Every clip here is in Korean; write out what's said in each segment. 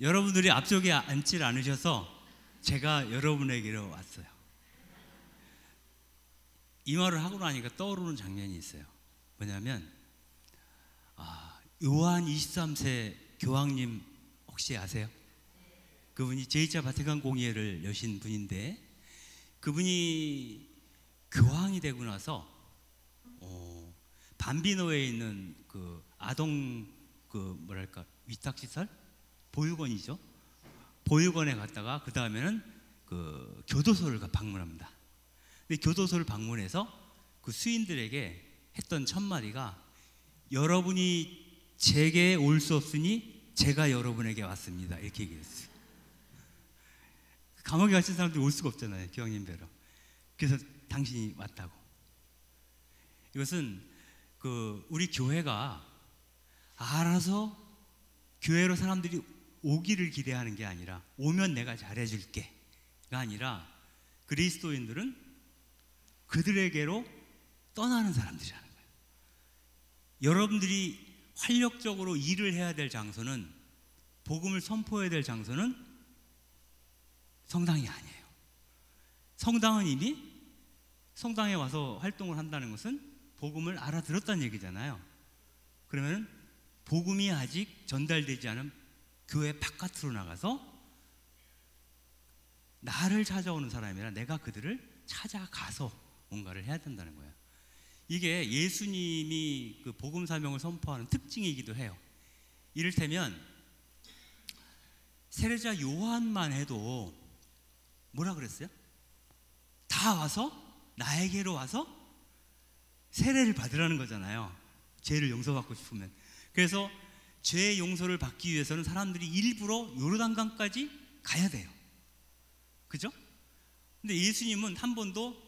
여러분들이 앞쪽에 앉질 않으셔서 제가 여러분에게로 왔어요. 이 말을 하고 나니까 떠오르는 장면이 있어요. 뭐냐면 요한 23세 교황님 혹시 아세요? 그분이 제2차 바티칸 공예를 여신 분인데, 그분이 교황이 되고 나서 밤비노에 있는 그 아동 위탁시설? 보육원이죠. 보육원에 갔다가 그 다음에는 그 교도소를 방문합니다. 근데 교도소를 방문해서 그 수인들에게 했던 첫 마디가, 여러분이 제게 올 수 없으니 제가 여러분에게 왔습니다, 이렇게 얘기했어요. 감옥에 갇힌 사람들이 올 수가 없잖아요, 교황님 뵈러. 그래서 당신이 왔다고. 이것은 우리 교회가 알아서 교회로 사람들이 오기를 기대하는 게 아니라, 오면 내가 잘해줄게가 아니라, 그리스도인들은 그들에게로 떠나는 사람들이라는 거예요. 여러분들이 활력적으로 일을 해야 될 장소는, 복음을 선포해야 될 장소는 성당이 아니에요. 성당은 이미, 성당에 와서 활동을 한다는 것은 복음을 알아들었다는 얘기잖아요. 그러면 복음이 아직 전달되지 않은 교회 바깥으로 나가서 나를 찾아오는 사람이 아니라 내가 그들을 찾아가서 뭔가를 해야 된다는 거예요. 이게 예수님이 그 복음 사명을 선포하는 특징이기도 해요. 이를테면 세례자 요한만 해도 뭐라 그랬어요? 다 와서 나에게로 와서 세례를 받으라는 거잖아요. 죄를 용서받고 싶으면. 그래서 죄 용서를 받기 위해서는 사람들이 일부러 요르단강까지 가야 돼요. 그죠? 근데 예수님은 한 번도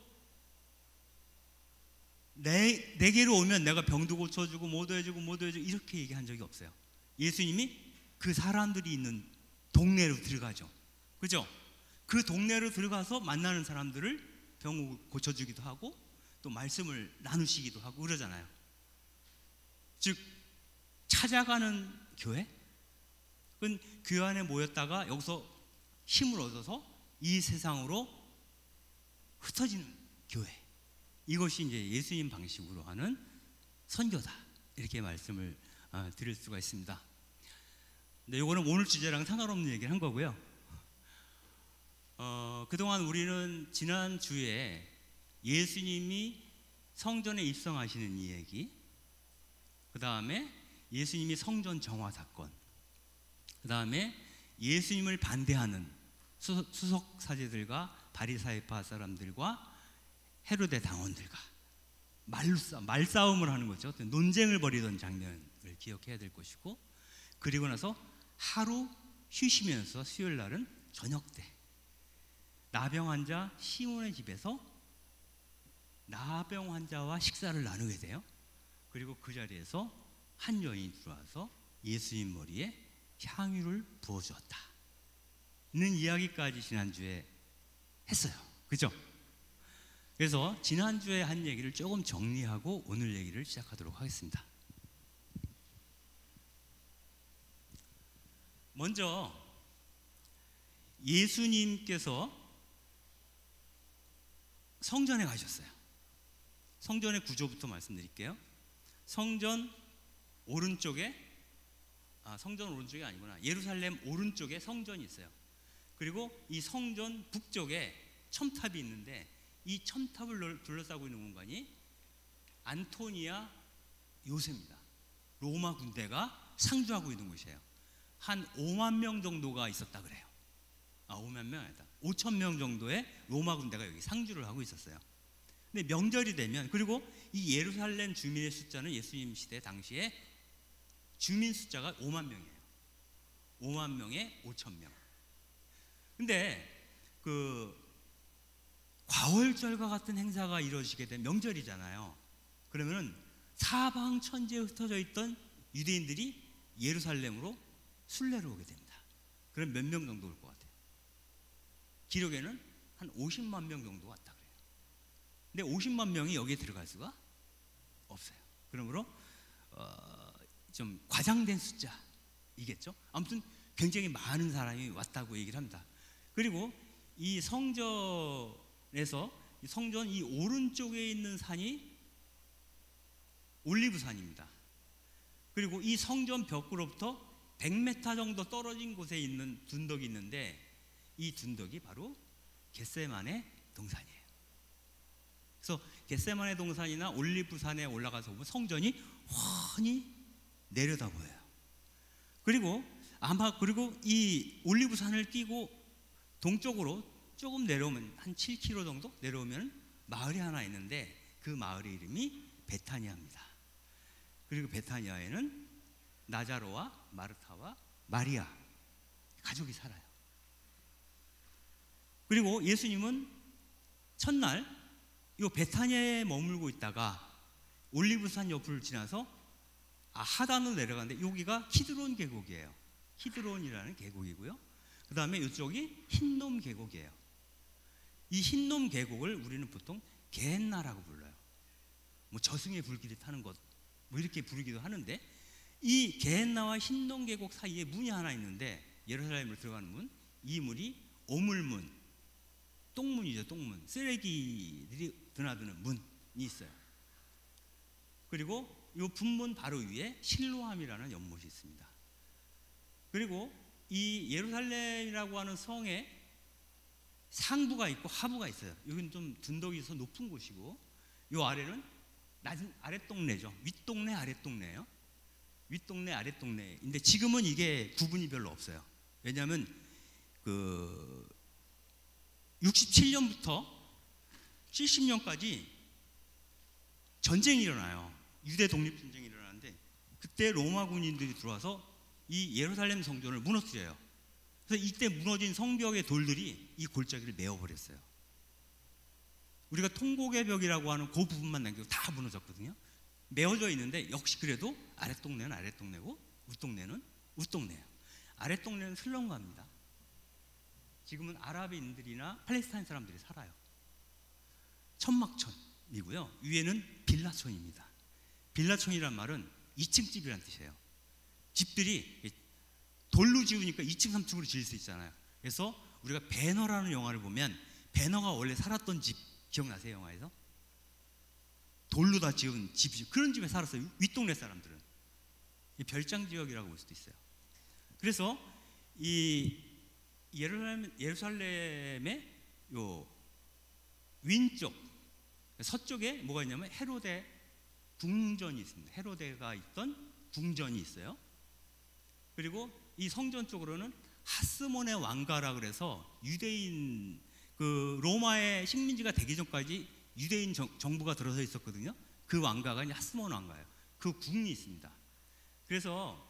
내게로 오면 내가 병도 고쳐주고 뭐도 해주고 이렇게 얘기한 적이 없어요. 예수님이 그 사람들이 있는 동네로 들어가죠. 그죠? 그 동네로 들어가서 만나는 사람들을 병 고쳐주기도 하고 또 말씀을 나누시기도 하고 그러잖아요. 즉 찾아가는 교회? 그건 교회 안에 모였다가 여기서 힘을 얻어서 이 세상으로 흩어지는 교회. 이것이 이제 예수님 방식으로 하는 선교다, 이렇게 말씀을 드릴 수가 있습니다. 근데 이거는 오늘 주제랑 상관없는 얘기를 한 거고요. 그동안 우리는 지난 주에 예수님이 성전에 입성하시는 이 얘기, 그 다음에 예수님이 성전 정화 사건, 그 다음에 예수님을 반대하는 수석 사제들과 바리사이파 사람들과 헤로데 당원들과 말싸움을 하는 거죠. 논쟁을 벌이던 장면을 기억해야 될 것이고, 그리고 나서 하루 쉬시면서 수요일 날은 저녁 때 나병 환자 시몬의 집에서 나병 환자와 식사를 나누게 돼요. 그리고 그 자리에서 한 여인이 들어와서 예수님 머리에 향유를 부어주었다는 이야기까지 지난주에 했어요. 그죠? 그래서 지난주에 한 얘기를 조금 정리하고 오늘 얘기를 시작하도록 하겠습니다. 먼저 예수님께서 성전에 가셨어요. 성전의 구조부터 말씀드릴게요. 성전 오른쪽에, 성전 오른쪽이 아니구나. 예루살렘 오른쪽에 성전이 있어요. 그리고 이 성전 북쪽에 첨탑이 있는데, 이 첨탑을 둘러싸고 있는 공간이 안토니아 요새입니다. 로마 군대가 상주하고 있는 곳이에요. 한 5만 명 정도가 있었다 그래요. 5만 명 아니다. 5천 명 정도의 로마 군대가 여기 상주를 하고 있었어요. 근데 명절이 되면, 그리고 이 예루살렘 주민의 숫자는 예수님 시대 당시에 주민 숫자가 5만 명이에요. 5만 명에 5천 명. 근데 과월절과 같은 행사가 이루어지게 된 명절이잖아요. 그러면은 사방 천지에 흩어져 있던 유대인들이 예루살렘으로 순례로 오게 됩니다. 그럼 몇 명 정도 올 것 같아요? 기록에는 한 50만 명 정도 왔다 그래요. 근데 50만 명이 여기에 들어갈 수가 없어요. 그러므로 좀 과장된 숫자이겠죠. 아무튼 굉장히 많은 사람이 왔다고 얘기를 합니다. 그리고 이 성전에서 성전 이 오른쪽에 있는 산이 올리브산입니다. 그리고 이 성전 벽으로부터 100m 정도 떨어진 곳에 있는 둔덕이 있는데 이 둔덕이 바로 겟세마네 동산이에요. 그래서 겟세마네 동산이나 올리브산에 올라가서 보면 성전이 훤히 내려다 보여요. 그리고 이 올리브산을 끼고 동쪽으로 조금 내려오면 한 7km 정도 내려오면 마을이 하나 있는데 그 마을의 이름이 베타니아입니다. 그리고 베타니아에는 나자로와 마르타와 마리아 가족이 살아요. 그리고 예수님은 첫날 이 베타니아에 머물고 있다가 올리브산 옆을 지나서 하단으로 내려가는데 여기가 키드론 계곡이에요. 키드론이라는 계곡이고요. 그 다음에 이쪽이 흰놈 계곡이에요. 이 흰놈 계곡을 우리는 보통 게헨나라고 불러요. 뭐 저승의 불길이 타는 것 뭐 이렇게 부르기도 하는데 이 게헨나와 흰놈 계곡 사이에 문이 하나 있는데 예루살렘으로 들어가는 문, 이 문이 오물문, 똥문이죠. 똥문, 쓰레기들이 드나드는 문이 있어요. 그리고 이 분문 바로 위에 실로암이라는 연못이 있습니다. 그리고 이 예루살렘이라고 하는 성에 상부가 있고 하부가 있어요. 여기는 좀 둔덕이 있어서 높은 곳이고 이 아래는 낮은 아랫동네죠. 윗동네 아랫동네예요. 윗동네 아랫동네인데 지금은 이게 구분이 별로 없어요. 왜냐하면 67년부터 70년까지 전쟁이 일어나요. 유대 독립전쟁이 일어나는데 그때 로마 군인들이 들어와서 이 예루살렘 성전을 무너뜨려요. 그래서 이때 무너진 성벽의 돌들이 이 골짜기를 메워버렸어요. 우리가 통곡의 벽이라고 하는 그 부분만 남기고 다 무너졌거든요. 메워져 있는데 역시 그래도 아랫동네는 아랫동네고 윗동네는 윗동네예요. 아랫동네는 슬럼가입니다. 지금은 아랍인들이나 팔레스타인 사람들이 살아요. 천막촌이고요. 위에는 빌라촌입니다. 빌라촌이란 말은 2층 집이란 뜻이에요. 집들이 돌로 지으니까 2층, 3층으로 지을 수 있잖아요. 그래서 우리가 배너라는 영화를 보면 배너가 원래 살았던 집 기억나세요? 영화에서? 돌로 다 지은 집, 그런 집에 살았어요. 윗동네 사람들은. 별장 지역이라고 볼 수도 있어요. 그래서 이 예루살렘의 요 윈쪽, 서쪽에 뭐가 있냐면 헤로데 궁전이 있습니다. 헤로데가 있던 궁전이 있어요. 그리고 이 성전 쪽으로는 하스몬의 왕가라 그래서 유대인 로마의 식민지가 되기 전까지 유대인 정부가 들어서 있었거든요. 그 왕가가 이제 하스몬 왕가예요. 그 궁이 있습니다. 그래서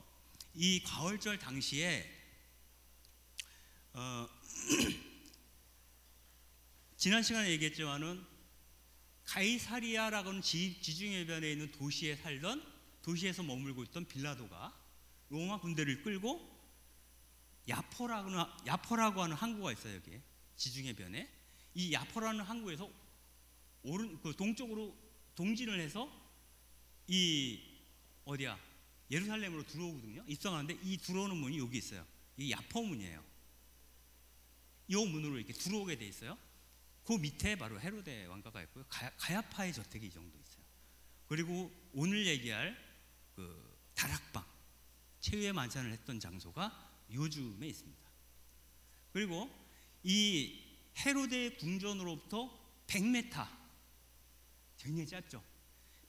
이 가을절 당시에 지난 시간에 얘기했지만은 가이사리아라고는 지중해변에 있는 도시에서 머물고 있던 빌라도가 로마 군대를 끌고 야포라고 하는 항구가 있어요. 여기에 지중해변에 이 야포라는 항구에서 동쪽으로 동진을 해서 예루살렘으로 들어오거든요. 입성하는데 이 들어오는 문이 여기 있어요. 이 야포문이에요. 이 문으로 이렇게 들어오게 돼 있어요. 그 밑에 바로 헤로데 왕가가 있고요. 가야파의 저택이 이 정도 있어요. 그리고 오늘 얘기할 다락방, 최후의 만찬을 했던 장소가 요즘에 있습니다. 그리고 이 헤로데 궁전으로부터 100m, 굉장히 짧죠.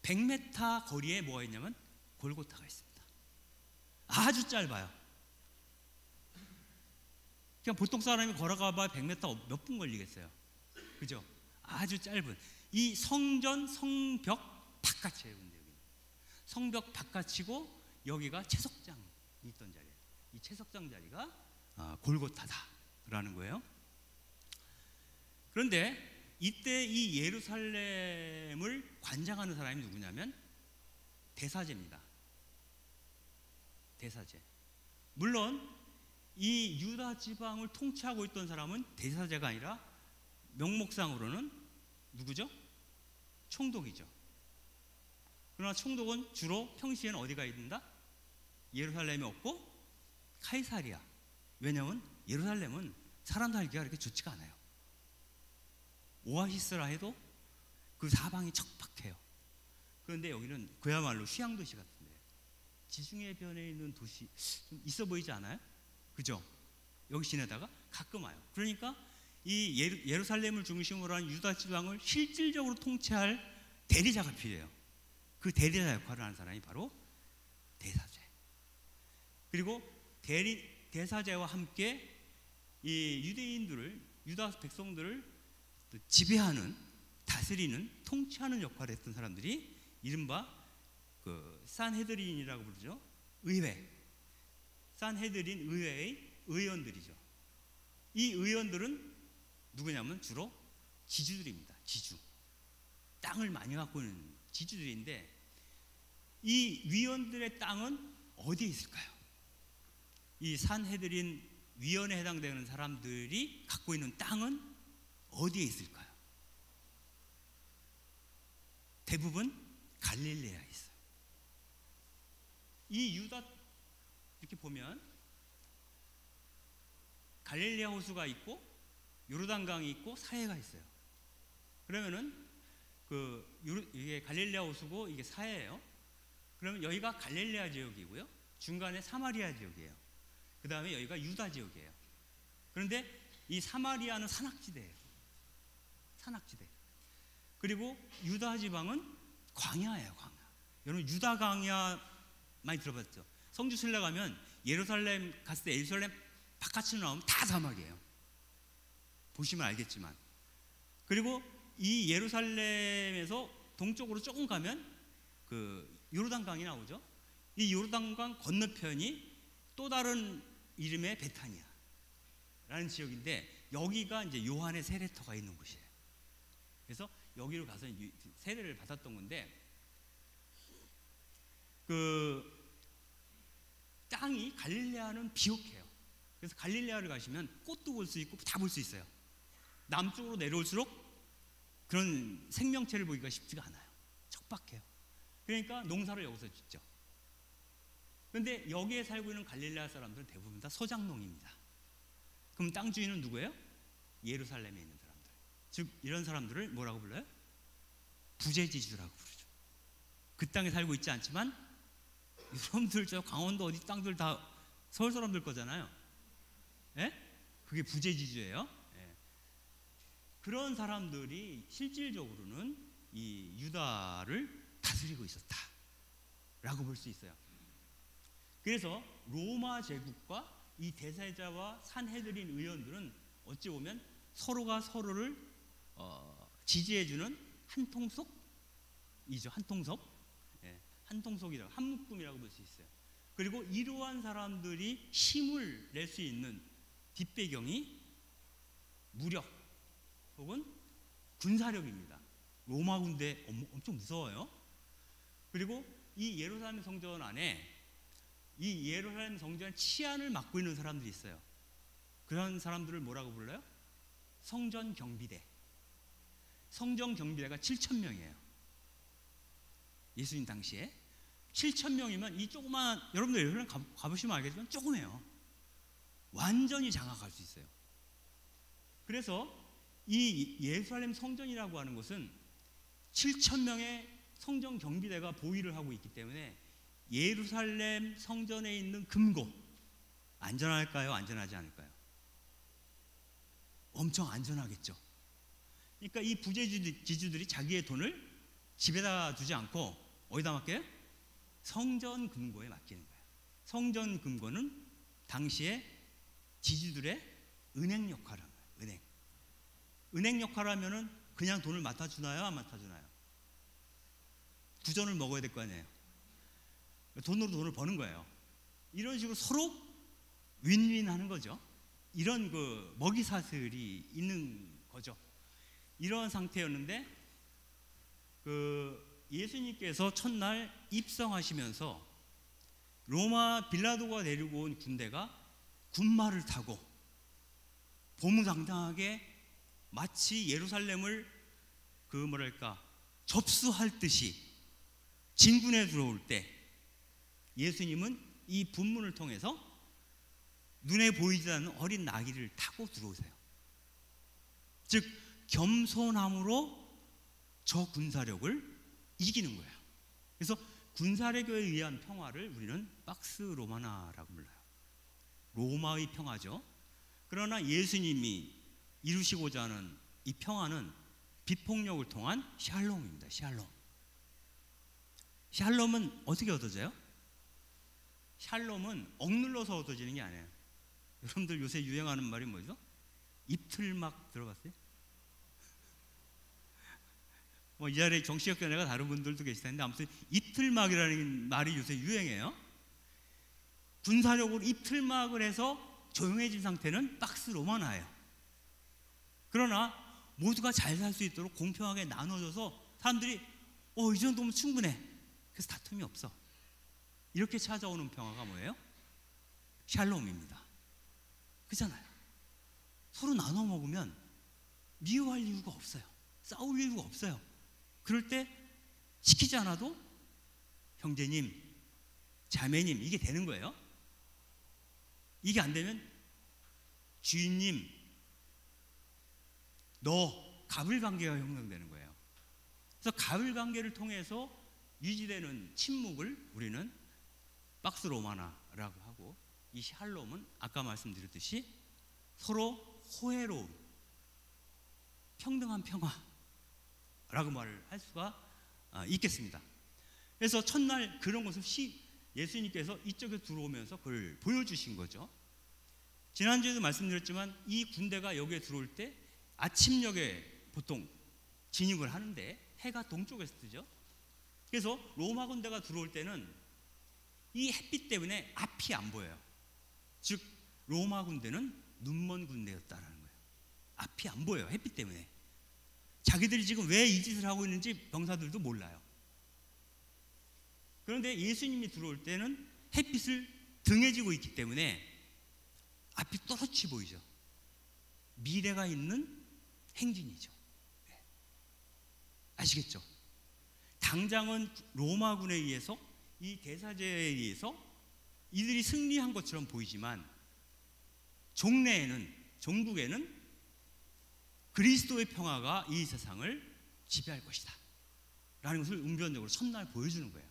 100m 거리에 뭐가 있냐면 골고타가 있습니다. 아주 짧아요. 그냥 보통 사람이 걸어가봐야 100m 몇 분 걸리겠어요. 그죠? 아주 짧은 이 성벽 바깥이에요. 근데 여기 성벽 바깥이고 여기가 채석장이 있던 자리예요. 이 채석장 자리가 골고타다라는 거예요. 그런데 이때 이 예루살렘을 관장하는 사람이 누구냐면 대사제입니다. 대사제. 물론 이 유다 지방을 통치하고 있던 사람은 대사제가 아니라 명목상으로는 누구죠? 총독이죠. 그러나 총독은 주로 평시에는 어디가 있는다? 예루살렘에 없고 카이사리아, 왜냐하면 예루살렘은 사람 살기가 그렇게 좋지가 않아요. 오아시스라 해도 그 사방이 척박해요. 그런데 여기는 그야말로 휴양도시 같은데, 지중해 변에 있는 도시 좀 있어 보이지 않아요? 그죠? 여기 지내다가 가끔 와요. 그러니까 이 예루살렘을 중심으로 한 유다 지방을 실질적으로 통치할 대리자가 필요해요. 그 대리자 역할을 하는 사람이 바로 대사제. 그리고 대사제와 함께 이 유대인들을, 유다 백성들을 지배하는, 다스리는, 통치하는 역할을 했던 사람들이 이른바 그 산헤드린이라고 부르죠. 의회. 산헤드린 의회의 의원들이죠. 이 의원들은 누구냐면 주로 지주들입니다. 지주. 땅을 많이 갖고 있는 지주들인데, 이 위원들의 땅은 어디에 있을까요? 이 산헤드린 위원에 해당되는 사람들이 갖고 있는 땅은 어디에 있을까요? 대부분 갈릴레아에 있어요. 이 유다 이렇게 보면 갈릴레아 호수가 있고 요르단강이 있고 사해가 있어요. 그러면은 이게 갈릴레아 호수고 이게 사해예요. 그러면 여기가 갈릴레아 지역이고요. 중간에 사마리아 지역이에요. 그 다음에 여기가 유다 지역이에요. 그런데 이 사마리아는 산악지대예요. 산악지대. 그리고 유다 지방은 광야예요. 광야. 여러분 유다 광야 많이 들어봤죠? 성지 순례가면 예루살렘 갔을 때 예루살렘 바깥으로 나오면 다 사막이에요. 보시면 알겠지만. 그리고 이 예루살렘에서 동쪽으로 조금 가면 그 요르단강이 나오죠. 이 요르단강 건너편이 또 다른 이름의 베타니아라는 지역인데, 여기가 이제 요한의 세례터가 있는 곳이에요. 그래서 여기로 가서 세례를 받았던 건데, 그 땅이 갈릴레아는 비옥해요. 그래서 갈릴레아를 가시면 꽃도 볼 수 있고 다 볼 수 있어요. 남쪽으로 내려올수록 그런 생명체를 보기가 쉽지가 않아요. 척박해요. 그러니까 농사를 여기서 짓죠. 그런데 여기에 살고 있는 갈릴레아 사람들은 대부분 다 소작농입니다. 그럼 땅 주인은 누구예요? 예루살렘에 있는 사람들. 즉 이런 사람들을 뭐라고 불러요? 부재지주라고 부르죠. 그 땅에 살고 있지 않지만, 여러분들 저 강원도 어디 땅들 다 서울 사람들 거잖아요. 예? 그게 부재지주예요. 예. 그런 사람들이 실질적으로는 이 유다를 다스리고 있었다라고 볼 수 있어요. 그래서 로마 제국과 이 대사자와 산헤드린 의원들은 어찌 보면 서로가 서로를 지지해주는 한통속이죠. 한통속. 예, 한통속이라고, 한묶음이라고 볼 수 있어요. 그리고 이러한 사람들이 힘을 낼 수 있는 뒷배경이 무력 혹은 군사력입니다. 로마 군대 엄청 무서워요. 그리고 이 예루살렘 성전 안에, 이 예루살렘 성전 치안을 맡고 있는 사람들이 있어요. 그런 사람들을 뭐라고 불러요? 성전 경비대. 성전 경비대가 7,000명이에요. 예수님 당시에 7,000명이면 이 조그만, 여러분들 예루살렘 가보시면 알겠지만 조그매요. 완전히 장악할 수 있어요. 그래서 이 예루살렘 성전이라고 하는 것은 7,000명의 성전 경비대가 보위를 하고 있기 때문에 예루살렘 성전에 있는 금고, 안전할까요? 안전하지 않을까요? 엄청 안전하겠죠. 그러니까 이 부재지주들이 자기의 돈을 집에다 두지 않고 어디다 맡겨요? 성전 금고에 맡기는 거예요. 성전 금고는 당시에 지주들의 은행 역할을 하는 거예요. 은행 역할을 하면은 그냥 돈을 맡아주나요? 안 맡아주나요? 구전을 먹어야 될 거 아니에요. 돈으로 돈을 버는 거예요. 이런 식으로 서로 윈윈하는 거죠. 이런 그 먹이사슬이 있는 거죠. 이런 상태였는데, 그 예수님께서 첫날 입성하시면서 로마 빌라도가 데리고 온 군대가 군마를 타고 보무당당하게 마치 예루살렘을 그 뭐랄까 접수할 듯이 진군에 들어올 때, 예수님은 이 분문을 통해서 눈에 보이지 않는 어린 나귀를 타고 들어오세요. 즉 겸손함으로 저 군사력을 이기는 거예요. 그래서 군사력에 의한 평화를 우리는 박스 로마나라고 불러요. 로마의 평화죠. 그러나 예수님이 이루시고자 하는 이 평화는 비폭력을 통한 샬롬입니다. 샬롬. 샬롬은 어떻게 얻어져요? 샬롬은 억눌러서 얻어지는 게 아니에요. 여러분들 요새 유행하는 말이 뭐죠? 입틀막 들어봤어요? 이 자리에 정치학 견해가 다른 분들도 계실 텐데 아무튼 입틀막이라는 말이 요새 유행해요. 군사력으로 입틀막을 해서 조용해진 상태는 박스 로마나예요. 그러나 모두가 잘 살 수 있도록 공평하게 나눠져서 사람들이 이 정도면 충분해. 그래서 다툼이 없어. 이렇게 찾아오는 평화가 뭐예요? 샬롬입니다. 그렇잖아요. 서로 나눠 먹으면 미워할 이유가 없어요. 싸울 이유가 없어요. 그럴 때 시키지 않아도 형제님, 자매님 이게 되는 거예요. 이게 안 되면 주인님, 너 갑을 관계가 형성되는 거예요. 그래서 갑을 관계를 통해서 유지되는 침묵을 우리는 박스 로마나라고 하고, 이 샬롬은 아까 말씀드렸듯이 서로 호혜로움, 평등한 평화라고 말을 할 수가 있겠습니다. 그래서 첫날 그런 것을 예수님께서 이쪽에 들어오면서 그걸 보여주신 거죠. 지난주에도 말씀드렸지만 이 군대가 여기에 들어올 때 아침녘에 보통 진입을 하는데 해가 동쪽에서 뜨죠. 그래서 로마 군대가 들어올 때는 이 햇빛 때문에 앞이 안 보여요. 즉 로마 군대는 눈먼 군대였다라는 거예요. 앞이 안 보여요. 햇빛 때문에. 자기들이 지금 왜 이 짓을 하고 있는지 병사들도 몰라요. 그런데 예수님이 들어올 때는 햇빛을 등에 지고 있기 때문에 앞이 또렷이 보이죠. 미래가 있는 행진이죠. 아시겠죠? 당장은 로마군에 의해서, 이 대사제에 의해서 이들이 승리한 것처럼 보이지만 종국에는 그리스도의 평화가 이 세상을 지배할 것이다 라는 것을 은변적으로 첫날 보여주는 거예요.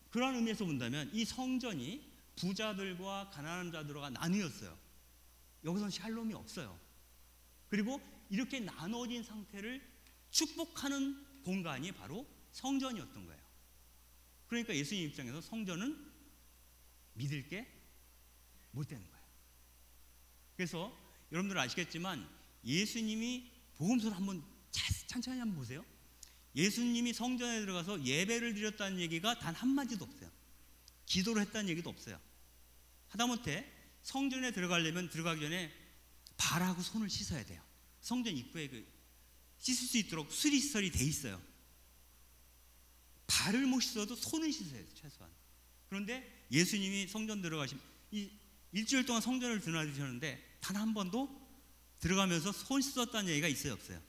그러한 의미에서 본다면 이 성전이 부자들과 가난한 자들과 나뉘었어요. 여기서는 샬롬이 없어요. 그리고 이렇게 나눠진 상태를 축복하는 공간이 바로 성전이었던 거예요. 그러니까 예수님 입장에서 성전은 믿을 게 못 되는 거예요. 그래서 여러분들 아시겠지만 예수님이 복음서를 한번 천천히 한번 보세요. 예수님이 성전에 들어가서 예배를 드렸다는 얘기가 단 한마디도 없어요. 기도를 했다는 얘기도 없어요. 하다못해 성전에 들어가기 전에 발하고 손을 씻어야 돼요. 성전 입구에 씻을 수 있도록 수리시설이 돼 있어요. 발을 못 씻어도 손은 씻어야 돼요, 최소한. 그런데 예수님이 성전 일주일 동안 성전을 드나드셨는데 단 한 번도 들어가면서 손 씻었다는 얘기가 있어요, 없어요?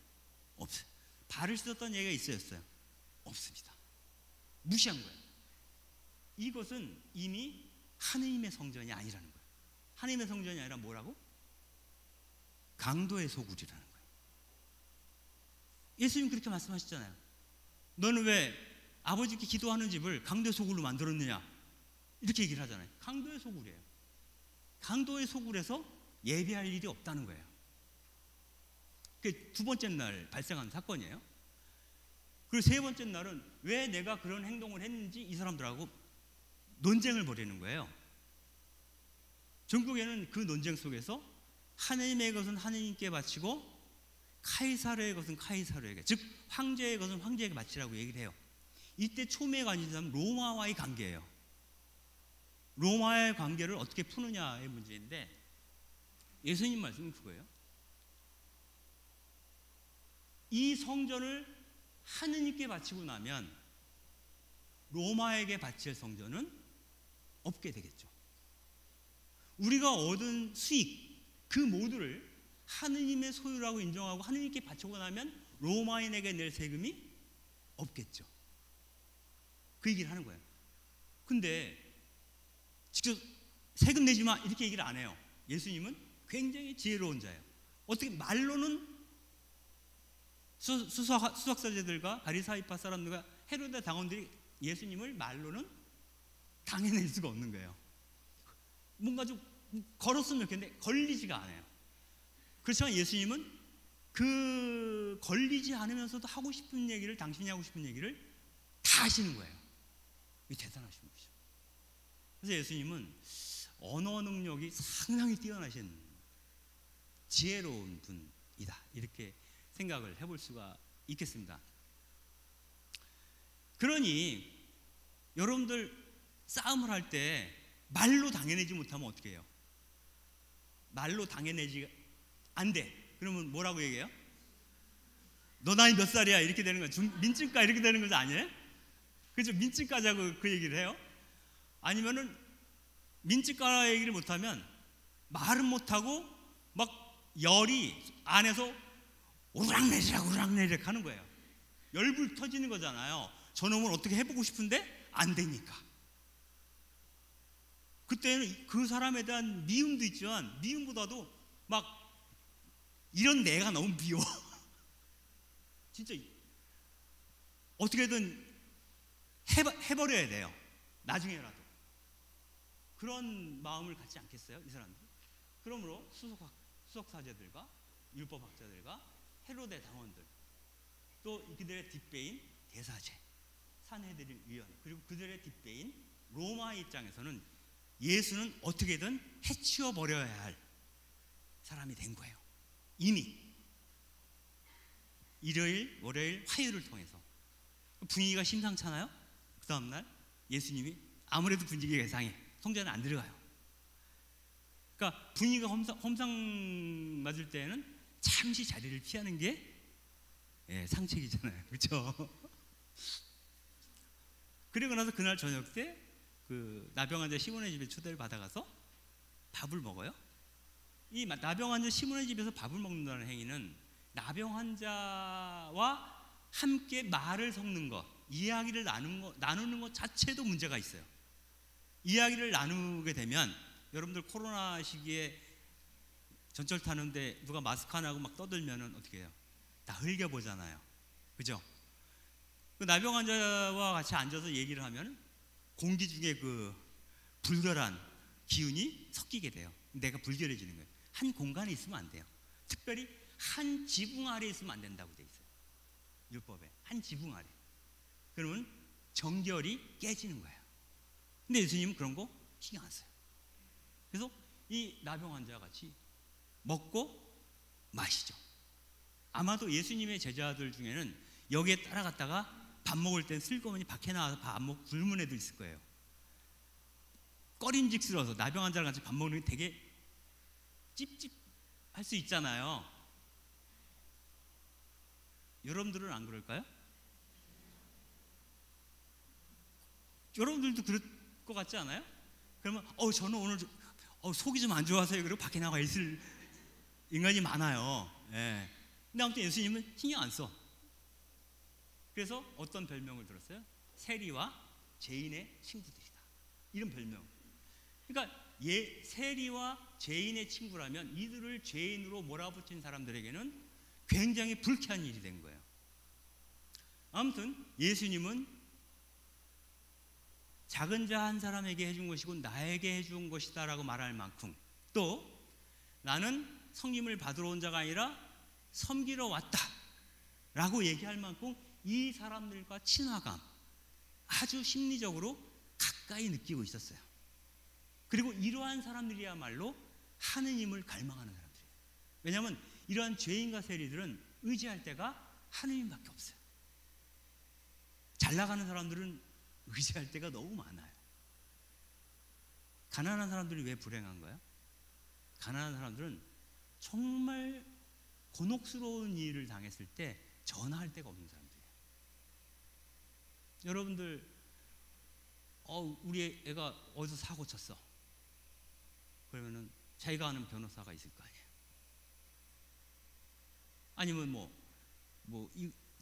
없어요. 발을 씻었다는 얘기가 있어요, 없어요? 없습니다. 무시한 거예요. 이것은 이미 하느님의 성전이 아니라는 거예요. 하느님의 성전이 아니라 뭐라고? 강도의 소굴이라는 거예요. 예수님 그렇게 말씀하셨잖아요. 너는 왜 아버지께 기도하는 집을 강도의 소굴로 만들었느냐? 이렇게 얘기를 하잖아요. 강도의 소굴이에요. 강도의 소굴에서 예배할 일이 없다는 거예요. 그게 두 번째 날 발생한 사건이에요. 그리고 세 번째 날은 왜 내가 그런 행동을 했는지 이 사람들하고 논쟁을 벌이는 거예요. 전국에는 그 논쟁 속에서 하느님의 것은 하느님께 바치고 카이사르의 것은 카이사르에게, 즉 황제의 것은 황제에게 바치라고 얘기를 해요. 이때 초미에 관심이 있는 로마와의 관계예요. 로마의 관계를 어떻게 푸느냐의 문제인데 예수님 말씀은 그거예요. 이 성전을 하느님께 바치고 나면 로마에게 바칠 성전은 없게 되겠죠. 우리가 얻은 수익 그 모두를 하느님의 소유라고 인정하고 하느님께 바치고 나면 로마인에게 낼 세금이 없겠죠. 그 얘기를 하는 거예요. 근데 직접 세금 내지 마 이렇게 얘기를 안 해요. 예수님은 굉장히 지혜로운 자예요. 어떻게 말로는 수석사제들과 바리사이파 사람들과 헤로데 당원들이 예수님을 말로는 당해낼 수가 없는 거예요. 뭔가 좀 걸었으면 좋겠는데 걸리지가 않아요. 그렇지만 예수님은 그 걸리지 않으면서도 하고 싶은 얘기를, 당신이 하고 싶은 얘기를 다 하시는 거예요. 이게 대단하신 분이죠. 그래서 예수님은 언어 능력이 상당히 뛰어나신 지혜로운 분이다, 이렇게 생각을 해볼 수가 있겠습니다. 그러니 여러분들 싸움을 할 때 말로 당해내지 못하면 어떻게 해요? 말로 당해내지 안 돼. 그러면 뭐라고 얘기해요? 너 나이 몇 살이야? 이렇게 되는 거죠. 민증까 이렇게 되는 거죠, 아니에요? 그죠? 민증까자고 그 얘기를 해요. 아니면은 민증까 얘기를 못하면 말은 못하고 막 열이 안에서 오르락내리락 오르락내리락 하는 거예요. 열불 터지는 거잖아요. 저놈은 어떻게 해보고 싶은데 안 되니까. 그때는 그 사람에 대한 미움도 있지만 미움보다도 막 이런 내가 너무 미워. 진짜 어떻게든 해버려야 돼요. 나중에라도. 그런 마음을 갖지 않겠어요, 이 사람들? 그러므로 수석사제들과 율법학자들과 헤로데 당원들, 또 그들의 뒷배인 대사제, 산헤드린 위원, 그리고 그들의 뒷배인 로마의 입장에서는 예수는 어떻게든 해치워 버려야 할 사람이 된 거예요. 이미 일요일, 월요일, 화요일을 통해서 분위기가 심상찮아요? 그 다음날 예수님이 아무래도 분위기가 이상해. 성전에 안 들어가요. 그러니까 분위기가 험상 맞을 때는 잠시 자리를 피하는 게 상책이잖아요. 그렇죠? 그리고 나서 그날 저녁 때 그 나병 환자 시몬의 집에 초대를 받아가서 밥을 먹어요. 이 나병 환자 시몬의 집에서 밥을 먹는다는 행위는 나병 환자와 함께 말을 섞는 것, 이야기를 나누는 것 자체도 문제가 있어요. 이야기를 나누게 되면 여러분들 코로나 시기에 전철 타는데 누가 마스크 안 하고 막 떠들면은 어떻게 해요? 다 흘겨보잖아요. 그죠? 그 나병 환자와 같이 앉아서 얘기를 하면 공기 중에 그 불결한 기운이 섞이게 돼요. 내가 불결해지는 거예요. 한 공간에 있으면 안 돼요. 특별히 한 지붕 아래에 있으면 안 된다고 돼 있어요. 율법에 한 지붕 아래. 그러면 정결이 깨지는 거예요. 근데 예수님은 그런 거 신경 안 써요. 그래서 이 나병 환자와 같이 먹고 마시죠. 아마도 예수님의 제자들 중에는 여기에 따라갔다가 밥 먹을 땐 슬그머니 밖에 나와서 밥 안 먹고 굶은 애도 있을 거예요. 꺼림직스러워서 나병 환자랑 같이 밥 먹는 게 되게 찝찝할 수 있잖아요. 여러분들은 안 그럴까요? 여러분들도 그럴 것 같지 않아요? 그러면 저는 오늘 속이 좀 안 좋아서요. 그리고 밖에 나가 있을 인간이 많아요. 예. 근데 아무튼 예수님은 신경 안 써. 그래서 어떤 별명을 들었어요? 세리와 죄인의 친구들이다. 이런 별명. 그러니까 세리와 죄인의 친구라면 이들을 죄인으로 몰아붙인 사람들에게는 굉장히 불쾌한 일이 된 거예요. 아무튼 예수님은 작은 자 한 사람에게 해준 것이고 나에게 해준 것이다 라고 말할 만큼, 또 나는 성님을 받으러 온 자가 아니라 섬기러 왔다 라고 얘기할 만큼 이 사람들과 친화감, 아주 심리적으로 가까이 느끼고 있었어요. 그리고 이러한 사람들이야말로 하느님을 갈망하는 사람들이에요. 왜냐하면 이러한 죄인과 세리들은 의지할 때가 하느님밖에 없어요. 잘 나가는 사람들은 의지할 때가 너무 많아요. 가난한 사람들이 왜 불행한 거야? 가난한 사람들은 정말 곤혹스러운 일을 당했을 때 전화할 데가 없는 사람들이에요. 여러분들 우리 애가 어디서 사고 쳤어. 그러면은 자기가 아는 변호사가 있을 거 아니에요. 아니면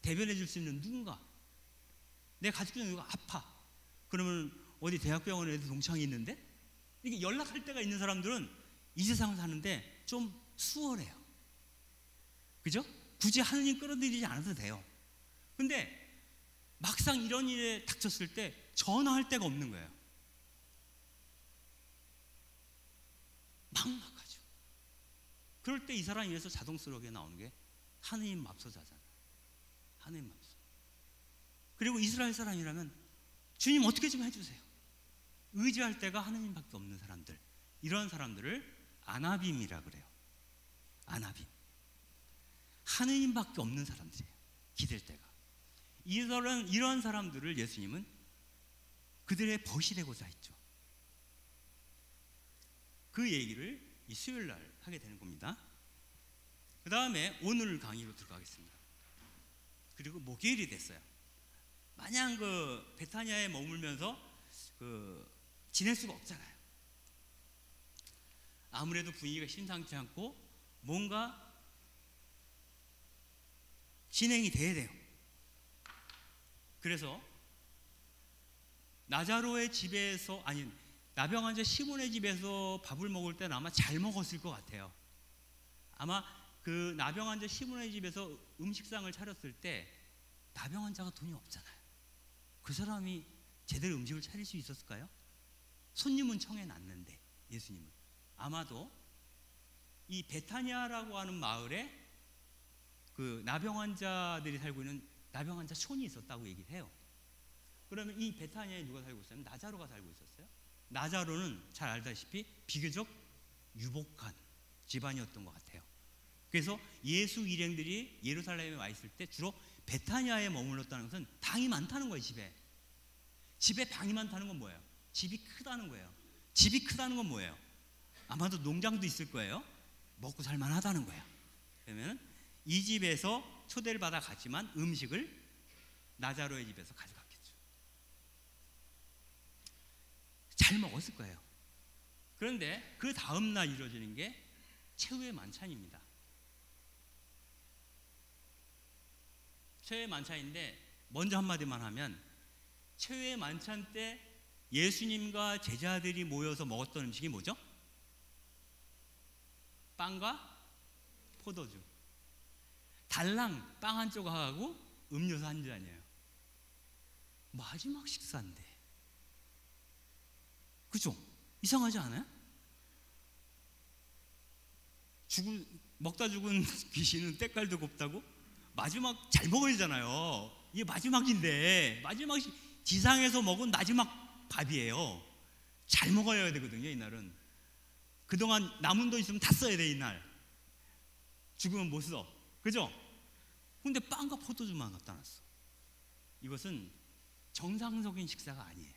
대변해 줄 수 있는 누군가. 내 가족 중에 누가 아파. 그러면 어디 대학병원에 동창이 있는데 이게 연락할 때가 있는 사람들은 이 세상을 사는데 좀 수월해요. 그죠? 굳이 하느님 끌어들이지 않아도 돼요. 근데 막상 이런 일에 닥쳤을 때 전화할 데가 없는 거예요. 막막하죠. 그럴 때 이 사람이 위해서 자동스럽게 나오는 게 하느님 맙소사잖아요. 하느님 맙소. 그리고 이스라엘 사람이라면 주님 어떻게 좀 해주세요. 의지할 데가 하느님밖에 없는 사람들, 이런 사람들을 아나빔이라 그래요. 아나빔. 하느님밖에 없는 사람들이에요. 기댈 데가. 이런 사람들을 예수님은 그들의 벗이 되고자 했죠. 그 얘기를 이 수요일 날 하게 되는 겁니다. 그 다음에 오늘 강의로 들어가겠습니다. 그리고 목요일이 됐어요. 마냥 그 베타니아에 머물면서 지낼 수가 없잖아요. 아무래도 분위기가 심상치 않고 뭔가 진행이 돼야 돼요. 그래서 나자로의 집에서, 아니 나병 환자 시몬의 집에서 밥을 먹을 때는 아마 잘 먹었을 것 같아요. 아마 그 나병 환자 시몬의 집에서 음식상을 차렸을 때 나병 환자가 돈이 없잖아요. 그 사람이 제대로 음식을 차릴 수 있었을까요? 손님은 청해놨는데 예수님은 아마도 이 베타니아라고 하는 마을에 그 나병 환자들이 살고 있는 나병 환자 촌이 있었다고 얘기를 해요. 그러면 이 베타니아에 누가 살고 있었냐면 나자로가 살고 있었어요. 나자로는 잘 알다시피 비교적 유복한 집안이었던 것 같아요. 그래서 예수 일행들이 예루살렘에 와 있을 때 주로 베타니아에 머물렀다는 것은 방이 많다는 거예요. 집에 방이 많다는 건 뭐예요? 집이 크다는 거예요. 집이 크다는 건 뭐예요? 아마도 농장도 있을 거예요. 먹고 살만하다는 거예요. 그러면 이 집에서 초대를 받아 갔지만 음식을 나자로의 집에서 가져갔겠죠. 잘 먹었을 거예요. 그런데 그 다음 날 이루어지는 게 최후의 만찬입니다. 최후의 만찬인데 먼저 한마디만 하면 최후의 만찬 때 예수님과 제자들이 모여서 먹었던 음식이 뭐죠? 빵과 포도주. 달랑 빵 한 조각하고 음료수 한 잔이에요. 마지막 식사인데. 그죠? 이상하지 않아요? 먹다 죽은 귀신은 때깔도 곱다고? 마지막 잘 먹어야 되잖아요. 이게 마지막인데, 지상에서 먹은 마지막 밥이에요. 잘 먹어야 되거든요, 이날은. 그동안 남은 돈 있으면 다 써야 돼, 이날. 죽으면 못 써. 그죠? 근데 빵과 포도주만 갖다 놨어. 이것은 정상적인 식사가 아니에요.